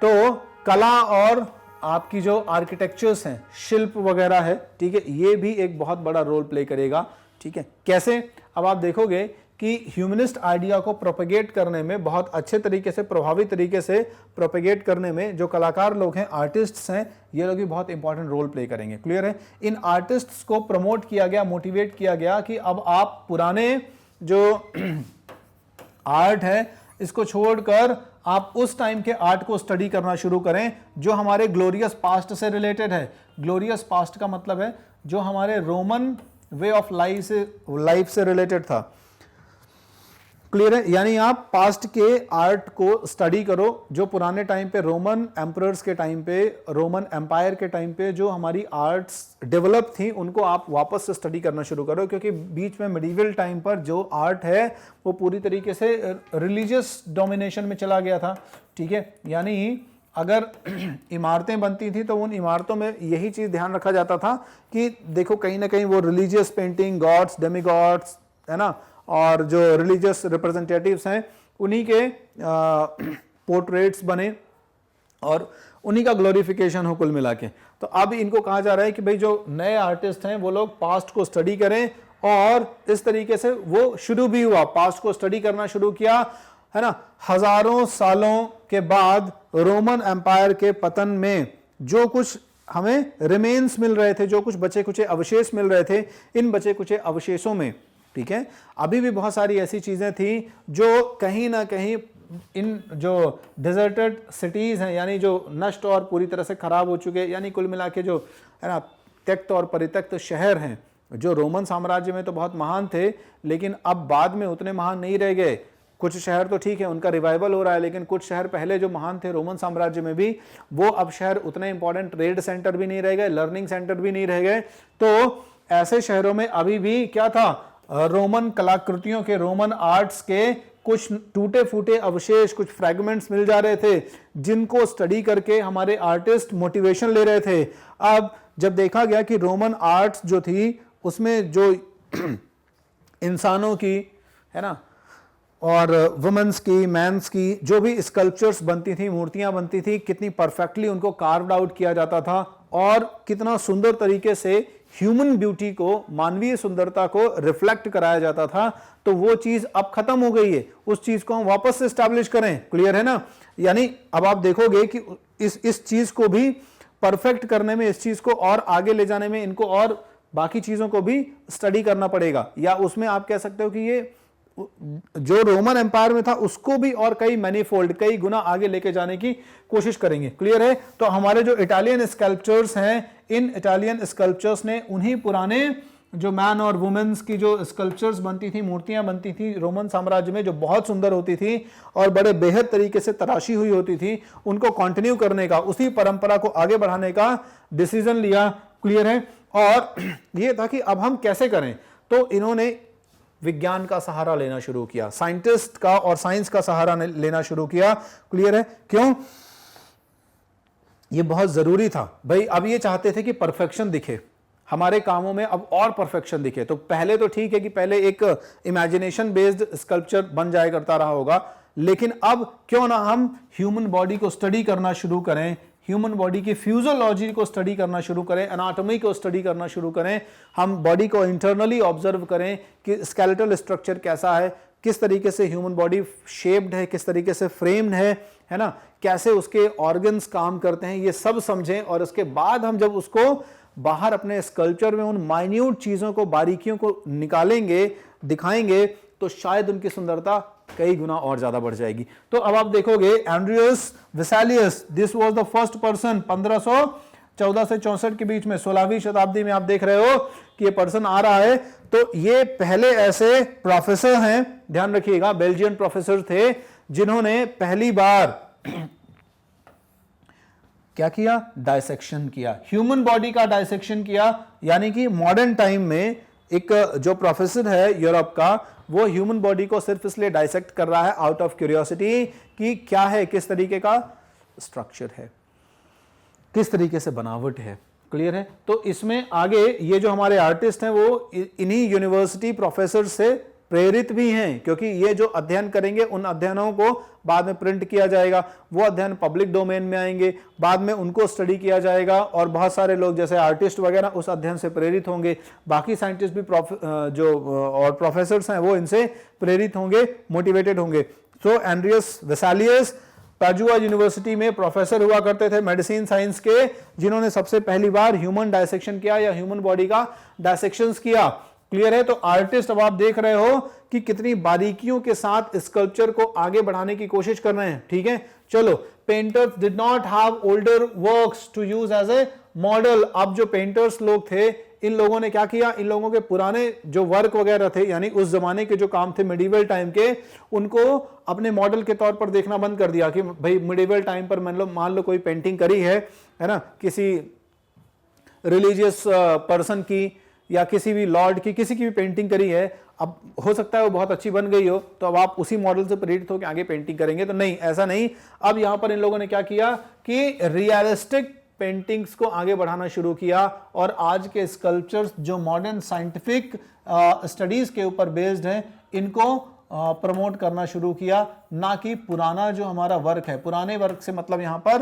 तो कला और आपकी जो आर्किटेक्चर्स हैं, शिल्प वगैरह है, ठीक है, ये भी एक बहुत बड़ा रोल प्ले करेगा, ठीक है। कैसे? अब आप देखोगे कि ह्यूमनिस्ट आइडिया को प्रोपेगेट करने में, बहुत अच्छे तरीके से, प्रभावी तरीके से प्रोपेगेट करने में जो कलाकार लोग हैं, आर्टिस्ट्स हैं, ये लोग भी बहुत इंपॉर्टेंट रोल प्ले करेंगे, क्लियर है। इन आर्टिस्ट्स को प्रमोट किया गया, मोटिवेट किया गया कि अब आप पुराने जो आर्ट है इसको छोड़कर आप उस टाइम के आर्ट को स्टडी करना शुरू करें जो हमारे ग्लोरियस पास्ट से रिलेटेड है। ग्लोरियस पास्ट का मतलब है जो हमारे रोमन वे ऑफ लाइफ से रिलेटेड था। क्लियर है? यानी आप पास्ट के आर्ट को स्टडी करो, जो पुराने टाइम पे रोमन एम्परर्स के टाइम पे, रोमन एम्पायर के टाइम पे जो हमारी आर्ट्स डेवलप थी उनको आप वापस से स्टडी करना शुरू करो, क्योंकि बीच में मिडिवल टाइम पर जो आर्ट है वो पूरी तरीके से रिलीजियस डोमिनेशन में चला गया था। ठीक है, यानी अगर इमारतें बनती थी तो उन इमारतों में यही चीज ध्यान रखा जाता था कि देखो कहीं ना कहीं वो रिलीजियस पेंटिंग, गॉड्स, डेमीगॉड्स, है ना, और जो रिलीजियस रिप्रेजेंटेटिव्स हैं उन्हीं के पोर्ट्रेट्स बने और उन्हीं का ग्लोरिफिकेशन हो कुल मिला के। तो अब इनको कहा जा रहा है कि भाई जो नए आर्टिस्ट हैं वो लोग पास्ट को स्टडी करें, और इस तरीके से वो शुरू भी हुआ, पास्ट को स्टडी करना शुरू किया, है ना। हजारों सालों के बाद रोमन एम्पायर के पतन में जो कुछ हमें रिमेन्स मिल रहे थे, जो कुछ बचे कुचे अवशेष मिल रहे थे, इन बचे कुचे अवशेषों में, ठीक है, अभी भी बहुत सारी ऐसी चीजें थी जो कहीं ना कहीं इन जो डिजर्टेड सिटीज हैं, यानी जो नष्ट और पूरी तरह से खराब हो चुके, यानी कुल मिला के जो है ना त्यक्त और परित्यक्त शहर हैं, जो रोमन साम्राज्य में तो बहुत महान थे लेकिन अब बाद में उतने महान नहीं रह गए। कुछ शहर तो ठीक है उनका रिवाइवल हो रहा है, लेकिन कुछ शहर पहले जो महान थे रोमन साम्राज्य में भी, वो अब शहर उतने इंपॉर्टेंट ट्रेड सेंटर भी नहीं रह गए, लर्निंग सेंटर भी नहीं रह गए। तो ऐसे शहरों में अभी भी क्या था, रोमन कलाकृतियों के, रोमन आर्ट्स के कुछ टूटे फूटे अवशेष, कुछ फ्रैगमेंट्स मिल जा रहे थे, जिनको स्टडी करके हमारे आर्टिस्ट मोटिवेशन ले रहे थे। अब जब देखा गया कि रोमन आर्ट्स जो थी उसमें जो इंसानों की, है ना, और वुमेन्स की, मैंस की जो भी स्कल्पचर्स बनती थी, मूर्तियां बनती थी, कितनी परफेक्टली उनको कार्व्ड आउट किया जाता था और कितना सुंदर तरीके से ह्यूमन ब्यूटी को, मानवीय सुंदरता को रिफ्लेक्ट कराया जाता था, तो वो चीज अब खत्म हो गई है। उस चीज को हम वापस से एस्टैब्लिश करें। क्लियर है ना? यानी अब आप देखोगे कि इस चीज को भी परफेक्ट करने में, इस चीज को और आगे ले जाने में इनको और बाकी चीजों को भी स्टडी करना पड़ेगा, या उसमें आप कह सकते हो कि ये जो रोमन एम्पायर में था उसको भी और कई मैनीफोल्ड, कई गुना आगे लेके जाने की कोशिश करेंगे। क्लियर है? तो हमारे जो इटालियन स्कल्पचर्स हैं, इन इटालियन स्कल्पचर्स ने उन्हीं पुराने जो मैन और वुमेन्स की जो स्कल्पचर्स बनती थी, मूर्तियां बनती थी रोमन साम्राज्य में, जो बहुत सुंदर होती थी और बड़े बेहद तरीके से तराशी हुई होती थी, उनको कंटिन्यू करने का, उसी परंपरा को आगे बढ़ाने का डिसीजन लिया। क्लियर है? और ये था कि अब हम कैसे करें, तो इन्होंने विज्ञान का सहारा लेना शुरू किया, साइंटिस्ट का और साइंस का सहारा लेना शुरू किया। क्लियर है? क्यों? ये बहुत जरूरी था भाई। अब ये चाहते थे कि परफेक्शन दिखे हमारे कामों में, अब और परफेक्शन दिखे। तो पहले तो ठीक है कि पहले एक इमेजिनेशन बेस्ड स्कल्पचर बन जाया करता रहा होगा, लेकिन अब क्यों ना हम ह्यूमन बॉडी को स्टडी करना शुरू करें, ह्यूमन बॉडी की फिजियोलॉजी को स्टडी करना शुरू करें, एनाटॉमी को स्टडी करना शुरू करें, हम बॉडी को इंटरनली ऑब्जर्व करें कि स्केलेटल स्ट्रक्चर कैसा है, किस तरीके से ह्यूमन बॉडी शेप्ड है, किस तरीके से फ्रेम्ड है ना, कैसे उसके ऑर्गन्स काम करते हैं, ये सब समझें। और उसके बाद हम जब उसको बाहर अपने स्कल्पचर में उन माइन्यूट चीजों को, बारीकियों को निकालेंगे, दिखाएंगे, तो शायद उनकी सुंदरता कई गुना और ज्यादा बढ़ जाएगी। तो अब आप देखोगे Andreas Vesalius, this was the first person, 1514 से 64 के बीच में, 16वीं शताब्दी में आप देख रहे हो कि ये पर्सन आ रहा है। तो ये पहले ऐसे प्रोफेसर हैं, ध्यान रखिएगा, बेल्जियन प्रोफेसर थे, जिन्होंने पहली बार क्या किया, डायसेक्शन किया, ह्यूमन बॉडी का डायसेक्शन किया। यानी कि मॉडर्न टाइम में एक जो प्रोफेसर है यूरोप का, वो ह्यूमन बॉडी को सिर्फ इसलिए डायसेक्ट कर रहा है आउट ऑफ क्यूरियोसिटी कि क्या है, किस तरीके का स्ट्रक्चर है, किस तरीके से बनावट है। क्लियर है? तो इसमें आगे ये जो हमारे आर्टिस्ट हैं वो इन्हीं यूनिवर्सिटी प्रोफेसर से प्रेरित भी हैं, क्योंकि ये जो अध्ययन करेंगे उन अध्ययनों को बाद में प्रिंट किया जाएगा, वो अध्ययन पब्लिक डोमेन में आएंगे, बाद में उनको स्टडी किया जाएगा और बहुत सारे लोग जैसे आर्टिस्ट वगैरह उस अध्ययन से प्रेरित होंगे, बाकी साइंटिस्ट भी जो और प्रोफेसर्स हैं वो इनसे प्रेरित होंगे, मोटिवेटेड होंगे। तो एंड्रियस वेसालियस पाजुआ यूनिवर्सिटी में प्रोफेसर हुआ करते थे मेडिसिन साइंस के, जिन्होंने सबसे पहली बार ह्यूमन डायसेक्शन किया या ह्यूमन बॉडी का डायसेक्शन किया। क्लियर है? तो आर्टिस्ट अब आप देख रहे हो कि कितनी बारीकियों के साथ स्कल्पचर को आगे बढ़ाने की कोशिश कर रहे हैं। ठीक है, चलो, painters did not have older works to use as a model. अब जो पेंटर्स लोग थे इन लोगों ने क्या किया, इन लोगों के पुराने जो वर्क वगैरह थे, यानी उस जमाने के जो काम थे मिडिवल टाइम के, उनको अपने मॉडल के तौर पर देखना बंद कर दिया कि भाई मिडिवल टाइम पर मान लो कोई पेंटिंग करी है ना, किसी रिलीजियस पर्सन की या किसी भी लॉर्ड की, किसी की भी पेंटिंग करी है, अब हो सकता है वो बहुत अच्छी बन गई हो, तो अब आप उसी मॉडल से प्रेरित होकर आगे पेंटिंग करेंगे, तो नहीं, ऐसा नहीं। अब यहां पर इन लोगों ने क्या किया कि रियलिस्टिक पेंटिंग्स को आगे बढ़ाना शुरू किया, और आज के स्कल्पचर्स जो मॉडर्न साइंटिफिक स्टडीज के ऊपर बेस्ड हैं, इनको प्रमोट करना शुरू किया, ना कि पुराना जो हमारा वर्क है। पुराने वर्क से मतलब यहां पर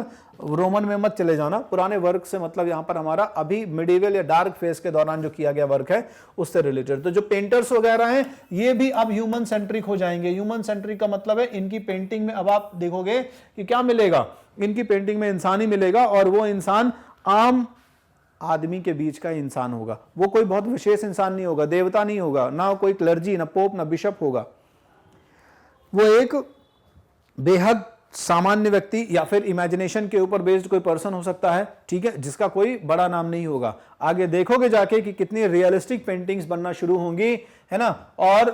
रोमन में मत चले जाना, पुराने वर्क से मतलब यहां पर हमारा अभी मिडिवल या डार्क फेज के दौरान जो किया गया वर्क है उससे रिलेटेड। तो जो पेंटर्स वगैरह हैं ये भी अब ह्यूमन सेंट्रिक हो जाएंगे। ह्यूमन सेंट्रिक का मतलब है इनकी पेंटिंग में अब आप देखोगे कि क्या मिलेगा, इनकी पेंटिंग में इंसान ही मिलेगा, और वो इंसान आम आदमी के बीच का इंसान होगा। वो कोई बहुत विशेष इंसान नहीं होगा, देवता नहीं होगा, ना कोई क्लर्जी, ना पोप, ना बिशप होगा। वो एक बेहद सामान्य व्यक्ति या फिर इमेजिनेशन के ऊपर बेस्ड कोई पर्सन हो सकता है, ठीक है, जिसका कोई बड़ा नाम नहीं होगा। आगे देखोगे जाके कि कितनी रियलिस्टिक पेंटिंग्स बनना शुरू होंगी, है ना। और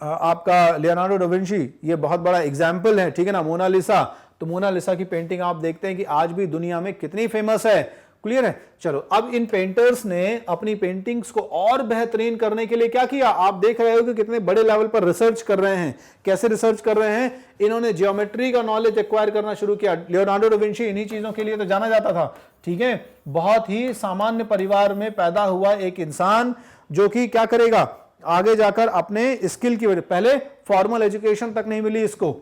आपका लियोनार्डो डा विंची ये बहुत बड़ा एग्जाम्पल है, ठीक है ना। मोनालिसा, तो मोनालिसा की पेंटिंग आप देखते हैं कि आज भी दुनिया में कितनी फेमस है, क्लियर है। चलो, अब इन पेंटर्स ने अपनी पेंटिंग्स को और बेहतरीन करने के लिए क्या किया, आप देख रहे हो कि कितने बड़े लेवल पर रिसर्च कर रहे हैं। कैसे रिसर्च कर रहे हैं, इन्होंने ज्योमेट्री का नॉलेज एक्वायर करना शुरू किया। लियोनार्डो डा विंची इन्हीं चीजों के लिए तो जाना जाता था, ठीक है। बहुत ही सामान्य परिवार में पैदा हुआ एक इंसान जो कि क्या करेगा, आगे जाकर अपने स्किल की वजह, पहले फॉर्मल एजुकेशन तक नहीं मिली इसको,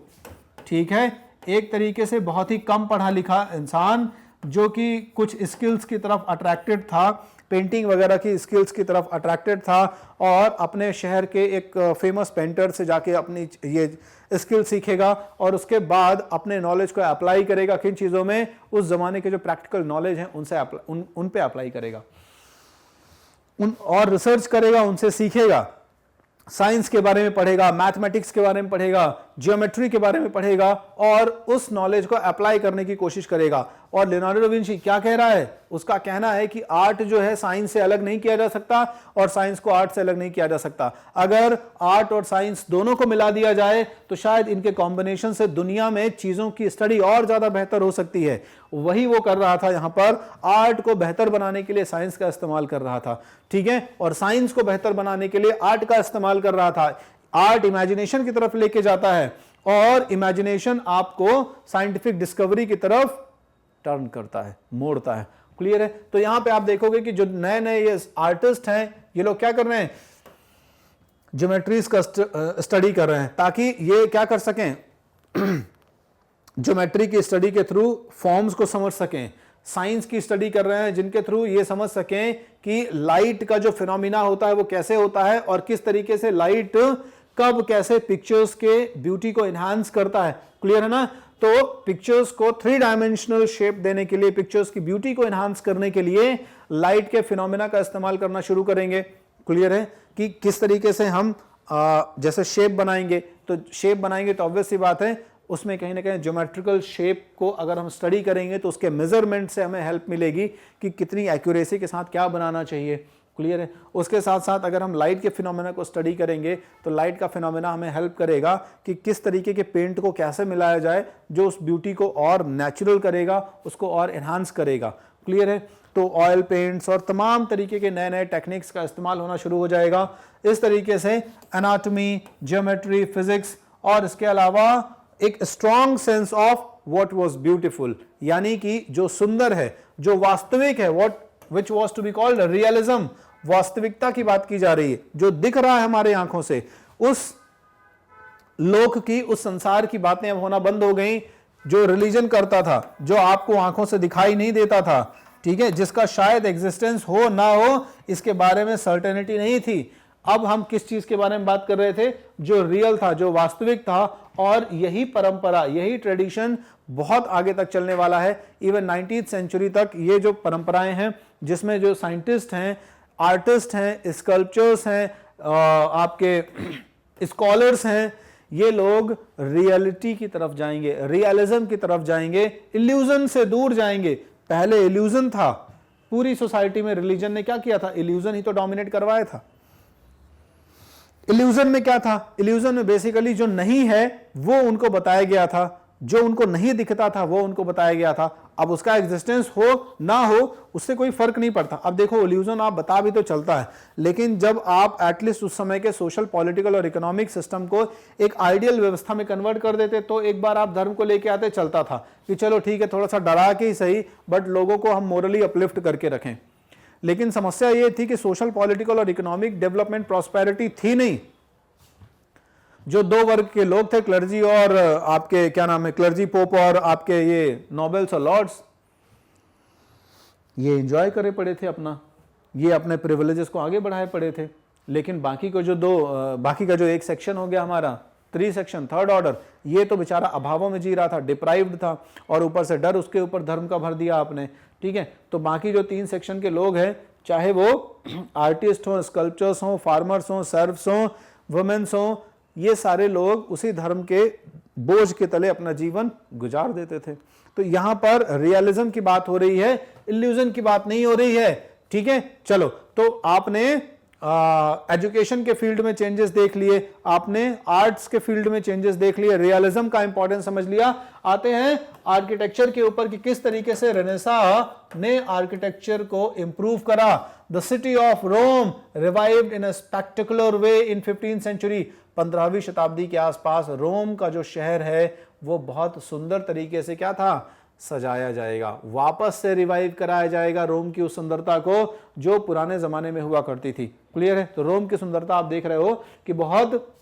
ठीक है, एक तरीके से बहुत ही कम पढ़ा लिखा इंसान जो कि कुछ स्किल्स की तरफ अट्रैक्टेड था, पेंटिंग वगैरह की स्किल्स की तरफ अट्रैक्टेड था, और अपने शहर के एक फेमस पेंटर से जाके अपनी ये स्किल सीखेगा, और उसके बाद अपने नॉलेज को अप्लाई करेगा किन चीज़ों में, उस जमाने के जो प्रैक्टिकल नॉलेज हैं उनसे उन पे अप्लाई करेगा, और रिसर्च करेगा, उनसे सीखेगा, साइंस के बारे में पढ़ेगा, मैथमेटिक्स के बारे में पढ़ेगा, ज्योमेट्री के बारे में पढ़ेगा, और उस नॉलेज को अप्लाई करने की कोशिश करेगा। और लियोनार्डो डा विंची क्या कह रहा है, उसका कहना है कि आर्ट जो है साइंस से अलग नहीं किया जा सकता, और साइंस को आर्ट से अलग नहीं किया जा सकता। अगर आर्ट और साइंस दोनों को मिला दिया जाए तो शायद इनके कॉम्बिनेशन से दुनिया में चीजों की स्टडी और ज्यादा बेहतर हो सकती है। वही वो कर रहा था, यहां पर आर्ट को बेहतर बनाने के लिए साइंस का इस्तेमाल कर रहा था, ठीक है, और साइंस को बेहतर बनाने के लिए आर्ट का इस्तेमाल कर रहा था। आर्ट इमेजिनेशन की तरफ लेके जाता है, और इमेजिनेशन आपको साइंटिफिक डिस्कवरी की तरफ टर्न करता है, मोड़ता है, क्लियर है। तो यहां पे आप देखोगे कि जो नए नए ये आर्टिस्ट हैं, ये लोग क्या कर रहे हैं, ज्योमेट्रीज का स्टडी कर रहे हैं, ताकि ये क्या कर सकें, ज्योमेट्री की स्टडी के थ्रू फॉर्म्स को समझ सकें। साइंस की स्टडी कर रहे हैं जिनके थ्रू ये समझ सकें कि लाइट का जो फिनोमिना होता है वो कैसे होता है, और किस तरीके से लाइट कब कैसे पिक्चर्स के ब्यूटी को एनहांस करता है, क्लियर है ना। तो पिक्चर्स को 3 डायमेंशनल शेप देने के लिए, पिक्चर्स की ब्यूटी को एनहांस करने के लिए लाइट के फिनोमिना का इस्तेमाल करना शुरू करेंगे, क्लियर है, कि किस तरीके से हम जैसे शेप बनाएंगे, तो शेप बनाएंगे तो ऑब्वियस सी बात है उसमें कहीं ना कहीं ज्योमेट्रिकल शेप को अगर हम स्टडी करेंगे तो उसके मेजरमेंट से हमें हेल्प मिलेगी कि कितनी एक्यूरेसी के साथ क्या बनाना चाहिए, क्लियर है। उसके साथ साथ अगर हम लाइट के फिनोमेना को स्टडी करेंगे तो लाइट का फिनोमेना हमें हेल्प करेगा कि किस तरीके के पेंट को कैसे मिलाया जाए जो उस ब्यूटी को और नेचुरल करेगा, उसको और एनहांस करेगा, क्लियर है। तो ऑयल पेंट्स और तमाम तरीके के नए नए टेक्निक्स का इस्तेमाल होना शुरू हो जाएगा। इस तरीके से एनाटॉमी, ज्योमेट्री, फिजिक्स और इसके अलावा एक strong sense of what was beautiful, यानी कि जो सुंदर है, जो वास्तविक है, what which was to be called realism, वास्तविकता की बात की जा रही है, जो दिख रहा है हमारे आंखों से, उस लोक की, उस संसार की बातें अब होना बंद हो गई जो रिलीजन करता था, जो आपको आंखों से दिखाई नहीं देता था, ठीक है, जिसका शायद एग्जिस्टेंस हो ना हो इसके बारे में सर्टेनिटी नहीं थी। अब हम किस चीज के बारे में बात कर रहे थे, जो रियल था, जो वास्तविक था, और यही परंपरा, यही ट्रेडिशन बहुत आगे तक चलने वाला है। इवन 19वीं सेंचुरी तक ये जो परंपराएं हैं, जिसमें जो साइंटिस्ट हैं, आर्टिस्ट हैं, स्कल्पचर्स हैं, आपके स्कॉलर्स हैं, ये लोग रियलिटी की तरफ जाएंगे, रियलिज्म की तरफ जाएंगे, इल्यूजन से दूर जाएंगे। पहले इल्यूजन था, पूरी सोसाइटी में रिलीजन ने क्या किया था, इल्यूजन ही तो डोमिनेट करवाया था। इल्यूजन में क्या था, इल्यूजन में बेसिकली जो नहीं है वो उनको बताया गया था, जो उनको नहीं दिखता था वो उनको बताया गया था। अब उसका एग्जिस्टेंस हो ना हो उससे कोई फर्क नहीं पड़ता। अब देखो इल्यूजन आप बता भी तो चलता है, लेकिन जब आप एटलीस्ट उस समय के सोशल, पॉलिटिकल और इकोनॉमिक सिस्टम को एक आइडियल व्यवस्था में कन्वर्ट कर देते तो एक बार आप धर्म को लेके आते, चलता था कि चलो ठीक है थोड़ा सा डरा के ही सही, बट लोगों को हम मोरली अपलिफ्ट करके रखें। लेकिन समस्या ये थी कि सोशल, पॉलिटिकल और इकोनॉमिक डेवलपमेंट, प्रॉस्पेरिटी थी नहीं। जो दो वर्ग के लोग थे, क्लर्जी और आपके क्या नाम है, क्लर्जी, पोप और आपके ये नोबेल्स और लॉर्ड्स, ये एंजॉय करे पड़े थे अपना, ये अपने प्रिविलेजेस को आगे बढ़ाए पड़े थे। लेकिन बाकी को जो बाकी का जो एक सेक्शन हो गया हमारा 3 सेक्शन, थर्ड ऑर्डर, ये तो बेचारा अभावों में जी रहा था, डिप्राइव्ड था, और ऊपर से डर, उसके ऊपर धर्म का भर दिया आपने। ठीक है, तो बाकी जो 3 सेक्शन के लोग हैं, चाहे वो आर्टिस्ट हो, स्कल्पचर्स हो, फार्मर्स हो, सर्व्स हो, वुमेन्स हो, ये सारे लोग उसी धर्म के बोझ के तले अपना जीवन गुजार देते थे। तो यहां पर रियलिज्म की बात हो रही है, इल्यूजन की बात नहीं हो रही है। ठीक है, चलो, तो आपने एजुकेशन के फील्ड में चेंजेस देख लिए, आपने आर्ट्स के फील्ड में चेंजेस देख लिए, रियलिज्म का इंपॉर्टेंस समझ लिया। आते हैं आर्किटेक्चर के ऊपर कि किस तरीके से रेनेसा ने आर्किटेक्चर को इंप्रूव करा। The city of Rome revived in a spectacular way in 15th century. 15वीं शताब्दी के आसपास रोम का जो शहर है वो बहुत सुंदर तरीके से क्या था, सजाया जाएगा, वापस से रिवाइव कराया जाएगा रोम की उस सुंदरता को जो पुराने जमाने में हुआ करती थी। क्लियर है? तो रोम की सुंदरता आप देख रहे हो कि बहुत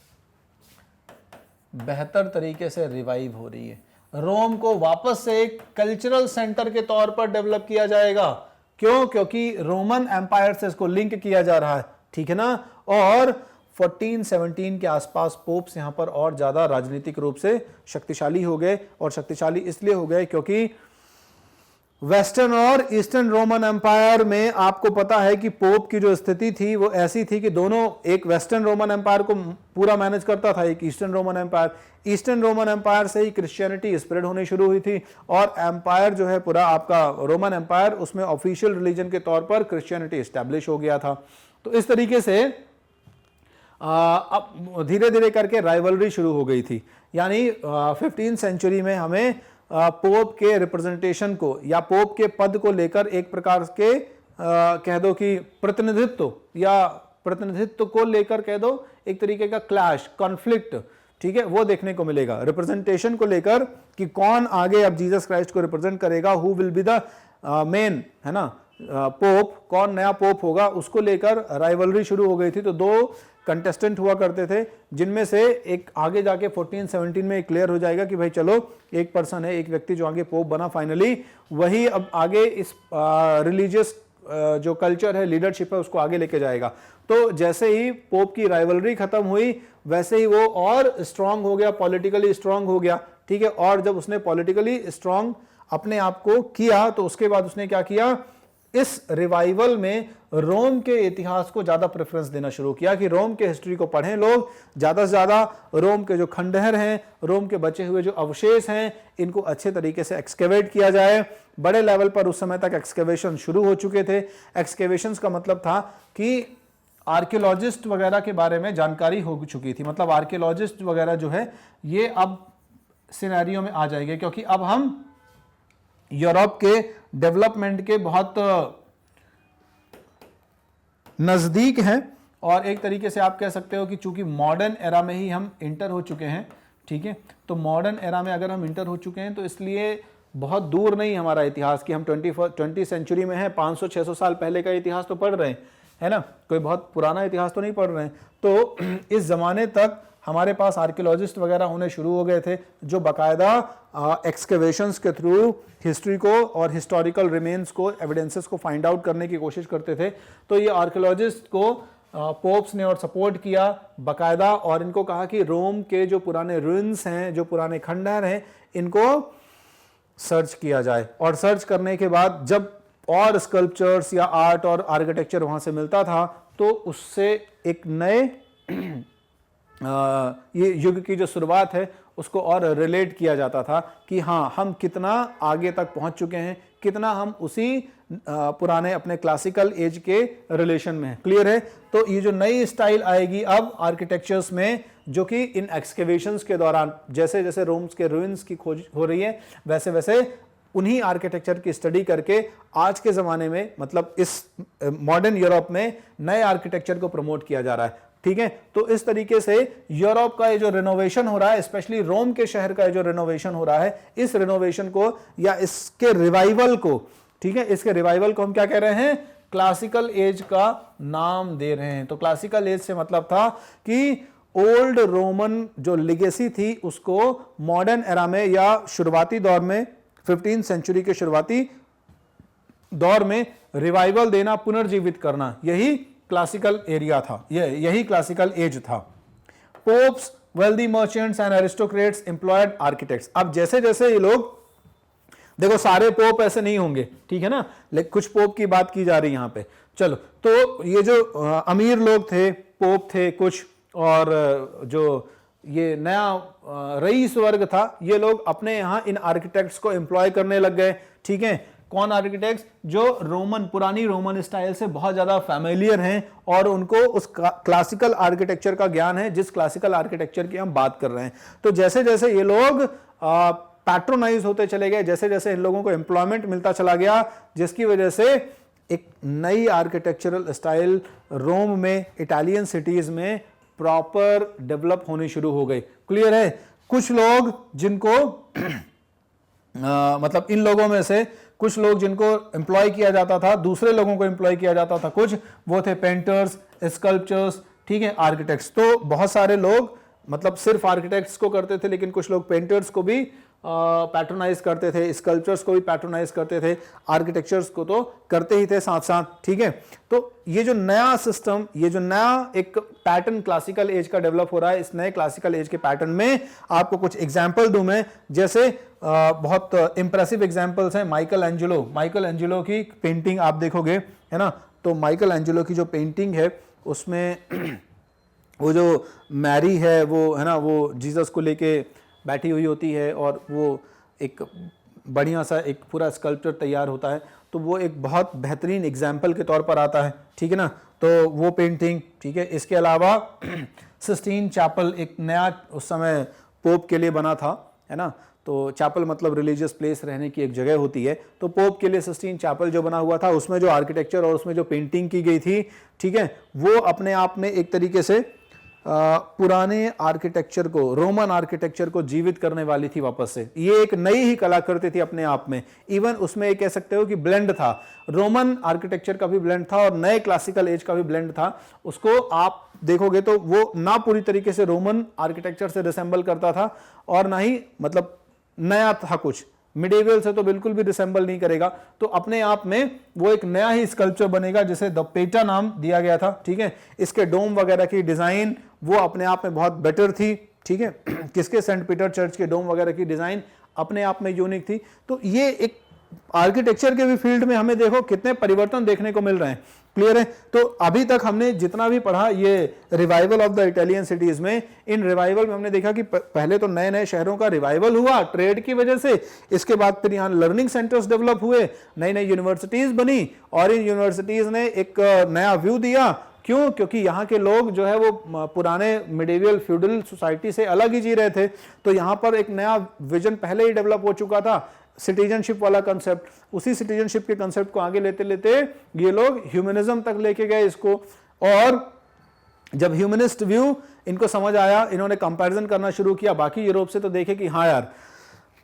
बेहतर तरीके से रिवाइव हो रही है। रोम को वापस से एक कल्चरल सेंटर के तौर पर डेवलप किया जाएगा। क्यों? क्योंकि रोमन एम्पायर से इसको लिंक किया जा रहा है। ठीक है ना? और 1417 के आसपास पोप्स यहां पर और ज्यादा राजनीतिक रूप से शक्तिशाली हो गए, और शक्तिशाली इसलिए हो गए क्योंकि वेस्टर्न और ईस्टर्न रोमन एम्पायर में आपको पता है कि पोप की जो स्थिति थी वो ऐसी थी कि दोनों, एक वेस्टर्न रोमन एम्पायर को पूरा मैनेज करता था, एक eastern Roman empire. Eastern Roman empire से ही क्रिश्चियनिटी स्प्रेड होनी शुरू हुई थी, और एम्पायर जो है पूरा आपका रोमन एम्पायर, उसमें ऑफिशियल रिलीजन के तौर पर क्रिश्चियनिटी एस्टैब्लिश हो गया था। तो इस तरीके से अब धीरे धीरे करके राइवलरी शुरू हो गई थी। यानी 15th सेंचुरी में हमें पोप के रिप्रेजेंटेशन को या पोप के पद को लेकर एक प्रकार के कह दो कि प्रतिनिधित्व को लेकर कह दो एक तरीके का क्लैश, कॉन्फ्लिक्ट, ठीक है, वो देखने को मिलेगा। रिप्रेजेंटेशन को लेकर कि कौन आगे अब जीसस क्राइस्ट को रिप्रेजेंट करेगा, who will be the main, है ना, पोप, कौन नया पोप होगा, उसको लेकर राइवलरी शुरू हो गई थी। तो 2 कंटेस्टेंट हुआ करते थे, जिनमें से एक आगे जाके 1417 में क्लियर हो जाएगा कि भाई चलो एक पर्सन है, एक व्यक्ति जो आगे पोप बना फाइनली, वही अब आगे इस रिलीजियस जो कल्चर है, लीडरशिप है, उसको आगे लेके जाएगा। तो जैसे ही पोप की राइवलरी खत्म हुई वैसे ही वो और स्ट्रांग हो गया, पॉलिटिकली स्ट्रांग हो गया। ठीक है, और जब उसने पॉलिटिकली स्ट्रांग अपने आप को किया तो उसके बाद उसने क्या किया, इस रिवाइवल में रोम के इतिहास को ज्यादा प्रेफरेंस देना शुरू किया कि रोम के हिस्ट्री को पढ़ें लोग, ज्यादा से ज्यादा रोम के जो खंडहर हैं, रोम के बचे हुए जो अवशेष हैं, इनको अच्छे तरीके से एक्सकेवेट किया जाए। बड़े लेवल पर उस समय तक एक्सकेवेशन शुरू हो चुके थे। एक्सकेवेशंस का मतलब था कि आर्कियोलॉजिस्ट वगैरह के बारे में जानकारी हो चुकी थी, मतलब आर्कियोलॉजिस्ट वगैरह जो है ये अब सिनेरियो में आ जाएंगे, क्योंकि अब हम यूरोप के डेवलपमेंट के बहुत नजदीक हैं, और एक तरीके से आप कह सकते हो कि चूंकि मॉडर्न एरा में ही हम इंटर हो चुके हैं। ठीक है, तो मॉडर्न एरा में अगर हम इंटर हो चुके हैं तो इसलिए बहुत दूर नहीं हमारा इतिहास कि हम 20th सेंचुरी में हैं, 500-600 साल पहले का इतिहास तो पढ़ रहे हैं, है ना, कोई बहुत पुराना इतिहास तो नहीं पढ़ रहे हैं। तो इस जमाने तक हमारे पास आर्कियोलॉजिस्ट वगैरह होने शुरू हो गए थे, जो बाकायदा एक्सकेवेशंस के थ्रू हिस्ट्री को और हिस्टोरिकल रिमेन्स को, एविडेंसेस को फाइंड आउट करने की कोशिश करते थे। तो ये आर्कियोलॉजिस्ट को पोप्स ने और सपोर्ट किया बाकायदा, और इनको कहा कि रोम के जो पुराने रुइंस हैं, जो पुराने खंडहर हैं, इनको सर्च किया जाए। और सर्च करने के बाद जब और स्कल्पचर्स या आर्ट और आर्किटेक्चर वहां से मिलता था तो उससे एक नए ये युग की जो शुरुआत है उसको और रिलेट किया जाता था कि हाँ हम कितना आगे तक पहुंच चुके हैं, कितना हम उसी पुराने अपने क्लासिकल एज के रिलेशन में हैं। क्लियर है? तो ये जो नई स्टाइल आएगी अब आर्किटेक्चर्स में, जो कि इन एक्सकेवेशंस के दौरान जैसे जैसे रोम्स के रूइंस की खोज हो रही है, वैसे वैसे उन्हीं आर्किटेक्चर की स्टडी करके आज के ज़माने में मतलब इस मॉडर्न यूरोप में नए आर्किटेक्चर को प्रमोट किया जा रहा है। ठीक है, तो इस तरीके से यूरोप का ये जो रिनोवेशन हो रहा है, स्पेशली रोम के शहर का जो रिनोवेशन हो रहा है, इस रिनोवेशन को या इसके रिवाइवल को, ठीक है, इसके रिवाइवल को हम क्या कह रहे हैं? क्लासिकल एज का नाम दे रहे हैं। तो क्लासिकल एज से मतलब था कि ओल्ड रोमन जो लिगेसी थी उसको मॉडर्न एरा में या शुरुआती दौर में 15th सेंचुरी के शुरुआती दौर में रिवाइवल देना, पुनर्जीवित करना, यही क्लासिकल एरिया था, यही क्लासिकल एज था। Pops, wealthy merchants and aristocrats employed architects. अब जैसे जैसे ये लोग, देखो सारे पोप ऐसे नहीं होंगे, ठीक है ना, लेकिन कुछ पोप की बात की जा रही है यहां पे। चलो, तो ये जो अमीर लोग थे, पोप थे कुछ, और जो ये नया रईस वर्ग था, ये लोग अपने यहां इन आर्किटेक्ट्स को एम्प्लॉय करने लग गए। ठीक है, कौन आर्किटेक्ट्स? जो रोमन, पुरानी रोमन स्टाइल से बहुत ज्यादा फैमिलियर हैं और उनको उस क्लासिकल आर्किटेक्चर का ज्ञान है जिस क्लासिकल आर्किटेक्चर की हम बात कर रहे हैं। तो जैसे जैसे ये लोग पैट्रोनाइज होते चले गए, जैसे जैसे इन लोगों को एम्प्लॉयमेंट मिलता चला गया, जिसकी वजह से एक नई आर्किटेक्चरल स्टाइल रोम में, इटालियन सिटीज में प्रॉपर डेवलप होनी शुरू हो गई। क्लियर है? कुछ लोग जिनको मतलब इन लोगों में से कुछ लोग जिनको एम्प्लॉय किया जाता था, दूसरे लोगों को एम्प्लॉय किया जाता था, कुछ वो थे पेंटर्स, स्कल्पचर्स, ठीक है, आर्किटेक्ट्स। तो बहुत सारे लोग मतलब सिर्फ आर्किटेक्ट्स को करते थे, लेकिन कुछ लोग पेंटर्स को भी पैट्रोनाइज करते थे, स्कल्पचर्स को भी पैट्रोनाइज करते थे, आर्किटेक्चर्स को तो करते ही थे साथ साथ। ठीक है, तो ये जो नया सिस्टम, ये जो नया एक पैटर्न क्लासिकल एज का डेवलप हो रहा है, इस नए क्लासिकल एज के पैटर्न में आपको कुछ एग्जाम्पल दूं मैं। जैसे बहुत इंप्रेसिव एग्जाम्पल्स हैं माइकल एंजेलो की पेंटिंग आप देखोगे, है ना, तो माइकल एंजेलो की जो पेंटिंग है उसमें वो जो मैरी है, वो है ना, वो जीसस को लेके बैठी हुई होती है और वो एक बढ़िया सा एक पूरा स्कल्पचर तैयार होता है, तो वो एक बहुत बेहतरीन एग्जाम्पल के तौर पर आता है। ठीक है ना, तो वो पेंटिंग, ठीक है। इसके अलावा सिस्टीन चैपल एक नया उस समय पोप के लिए बना था, है ना, तो चैपल मतलब रिलीजियस प्लेस, रहने की एक जगह होती है, तो पोप के लिए सिस्टीन चैपल जो बना हुआ था, उसमें जो आर्किटेक्चर और उसमें जो पेंटिंग की गई थी, ठीक है, वो अपने आप में एक तरीके से पुराने आर्किटेक्चर को, रोमन आर्किटेक्चर को जीवित करने वाली थी वापस से। ये एक नई ही कलाकृति थी अपने आप में। इवन उसमें कह सकते हो कि ब्लेंड था, रोमन आर्किटेक्चर का भी ब्लेंड था और नए क्लासिकल एज का भी ब्लेंड था। उसको आप देखोगे तो वो ना पूरी तरीके से रोमन आर्किटेक्चर से रिसेंबल करता था और ना ही मतलब नया था कुछ, मिडेवियल से तो बिल्कुल भी रिसेंबल नहीं करेगा। तो अपने आप में वो एक नया ही स्कल्पचर बनेगा जिसे द पेटा नाम दिया गया था। ठीक है, इसके डोम वगैरह की डिजाइन वो अपने आप में बहुत बेटर थी। ठीक है, किसके, सेंट पीटर चर्च के डोम वगैरह की डिजाइन अपने आप में यूनिक थी। तो ये एक आर्किटेक्चर के भी फील्ड में हमें देखो कितने परिवर्तन देखने को मिल रहे हैं। क्लियर है? तो अभी तक हमने जितना भी पढ़ा ये revival of the Italian cities में, इन रिवाइवल में हमने देखा कि पहले तो नए नए शहरों का रिवाइवल हुआ ट्रेड की वजह से, इसके बाद फिर यहाँ लर्निंग सेंटर्स डेवलप हुए, नई नई यूनिवर्सिटीज बनी और इन यूनिवर्सिटीज ने एक नया व्यू दिया। क्यों? क्योंकि यहाँ के लोग जो है वो पुराने मिडेवियल फ्यूडल सोसाइटी से अलग ही जी रहे थे, तो यहाँ पर एक नया विजन पहले ही डेवलप हो चुका था, सिटीजनशिप वाला कंसेप्ट। उसी सिटीजनशिप के कंसेप्ट को आगे लेते लेते ये लोग ह्यूमनिज्म तक लेके गए इसको, और जब ह्यूमनिस्ट व्यू इनको समझ आया, इन्होंने कंपैरिजन करना शुरू किया बाकी यूरोप से, तो देखे कि हाँ यार,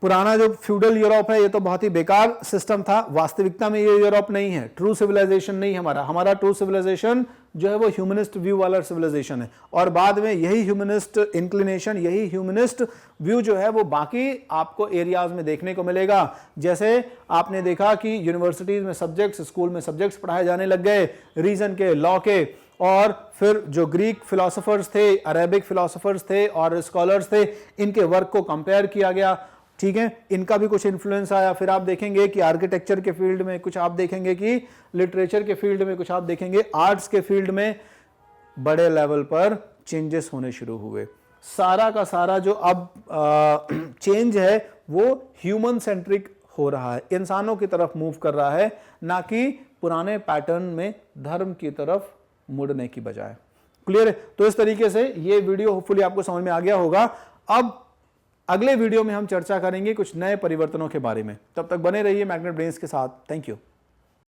पुराना जो फ्यूडल यूरोप है ये तो बहुत ही बेकार सिस्टम था, वास्तविकता में ये यूरोप नहीं है, ट्रू सिविलाइजेशन नहीं हमारा ट्रू सिविलाइजेशन जो है वो ह्यूमनिस्ट व्यू वाला सिविलाइजेशन है। और बाद में यही ह्यूमनिस्ट इंक्लिनेशन, यही ह्यूमनिस्ट व्यू जो है वो बाकी आपको एरियाज में देखने को मिलेगा। जैसे आपने देखा कि यूनिवर्सिटीज में सब्जेक्ट्स, स्कूल में सब्जेक्ट्स पढ़ाए जाने लग गए रीजन के, लॉ के, और फिर जो ग्रीक फिलोसोफर्स थे, अरेबिक फिलोसोफर्स थे और स्कॉलर्स थे, इनके वर्क को कंपेयर किया गया। ठीक है, इनका भी कुछ इन्फ्लुएंस आया। फिर आप देखेंगे कि आर्किटेक्चर के फील्ड में कुछ आप देखेंगे, कि लिटरेचर के फील्ड में कुछ आप देखेंगे, आर्ट्स के फील्ड में बड़े लेवल पर चेंजेस होने शुरू हुए। सारा का सारा जो अब चेंज है वो ह्यूमन सेंट्रिक हो रहा है, इंसानों की तरफ मूव कर रहा है, ना कि पुराने पैटर्न में धर्म की तरफ मुड़ने की बजाय। क्लियर है? तो इस तरीके से ये वीडियो होपफुली आपको समझ में आ गया होगा। अब अगले वीडियो में हम चर्चा करेंगे कुछ नए परिवर्तनों के बारे में। तब तक बने रहिए मैग्नेट ब्रेन्स के साथ। Thank you.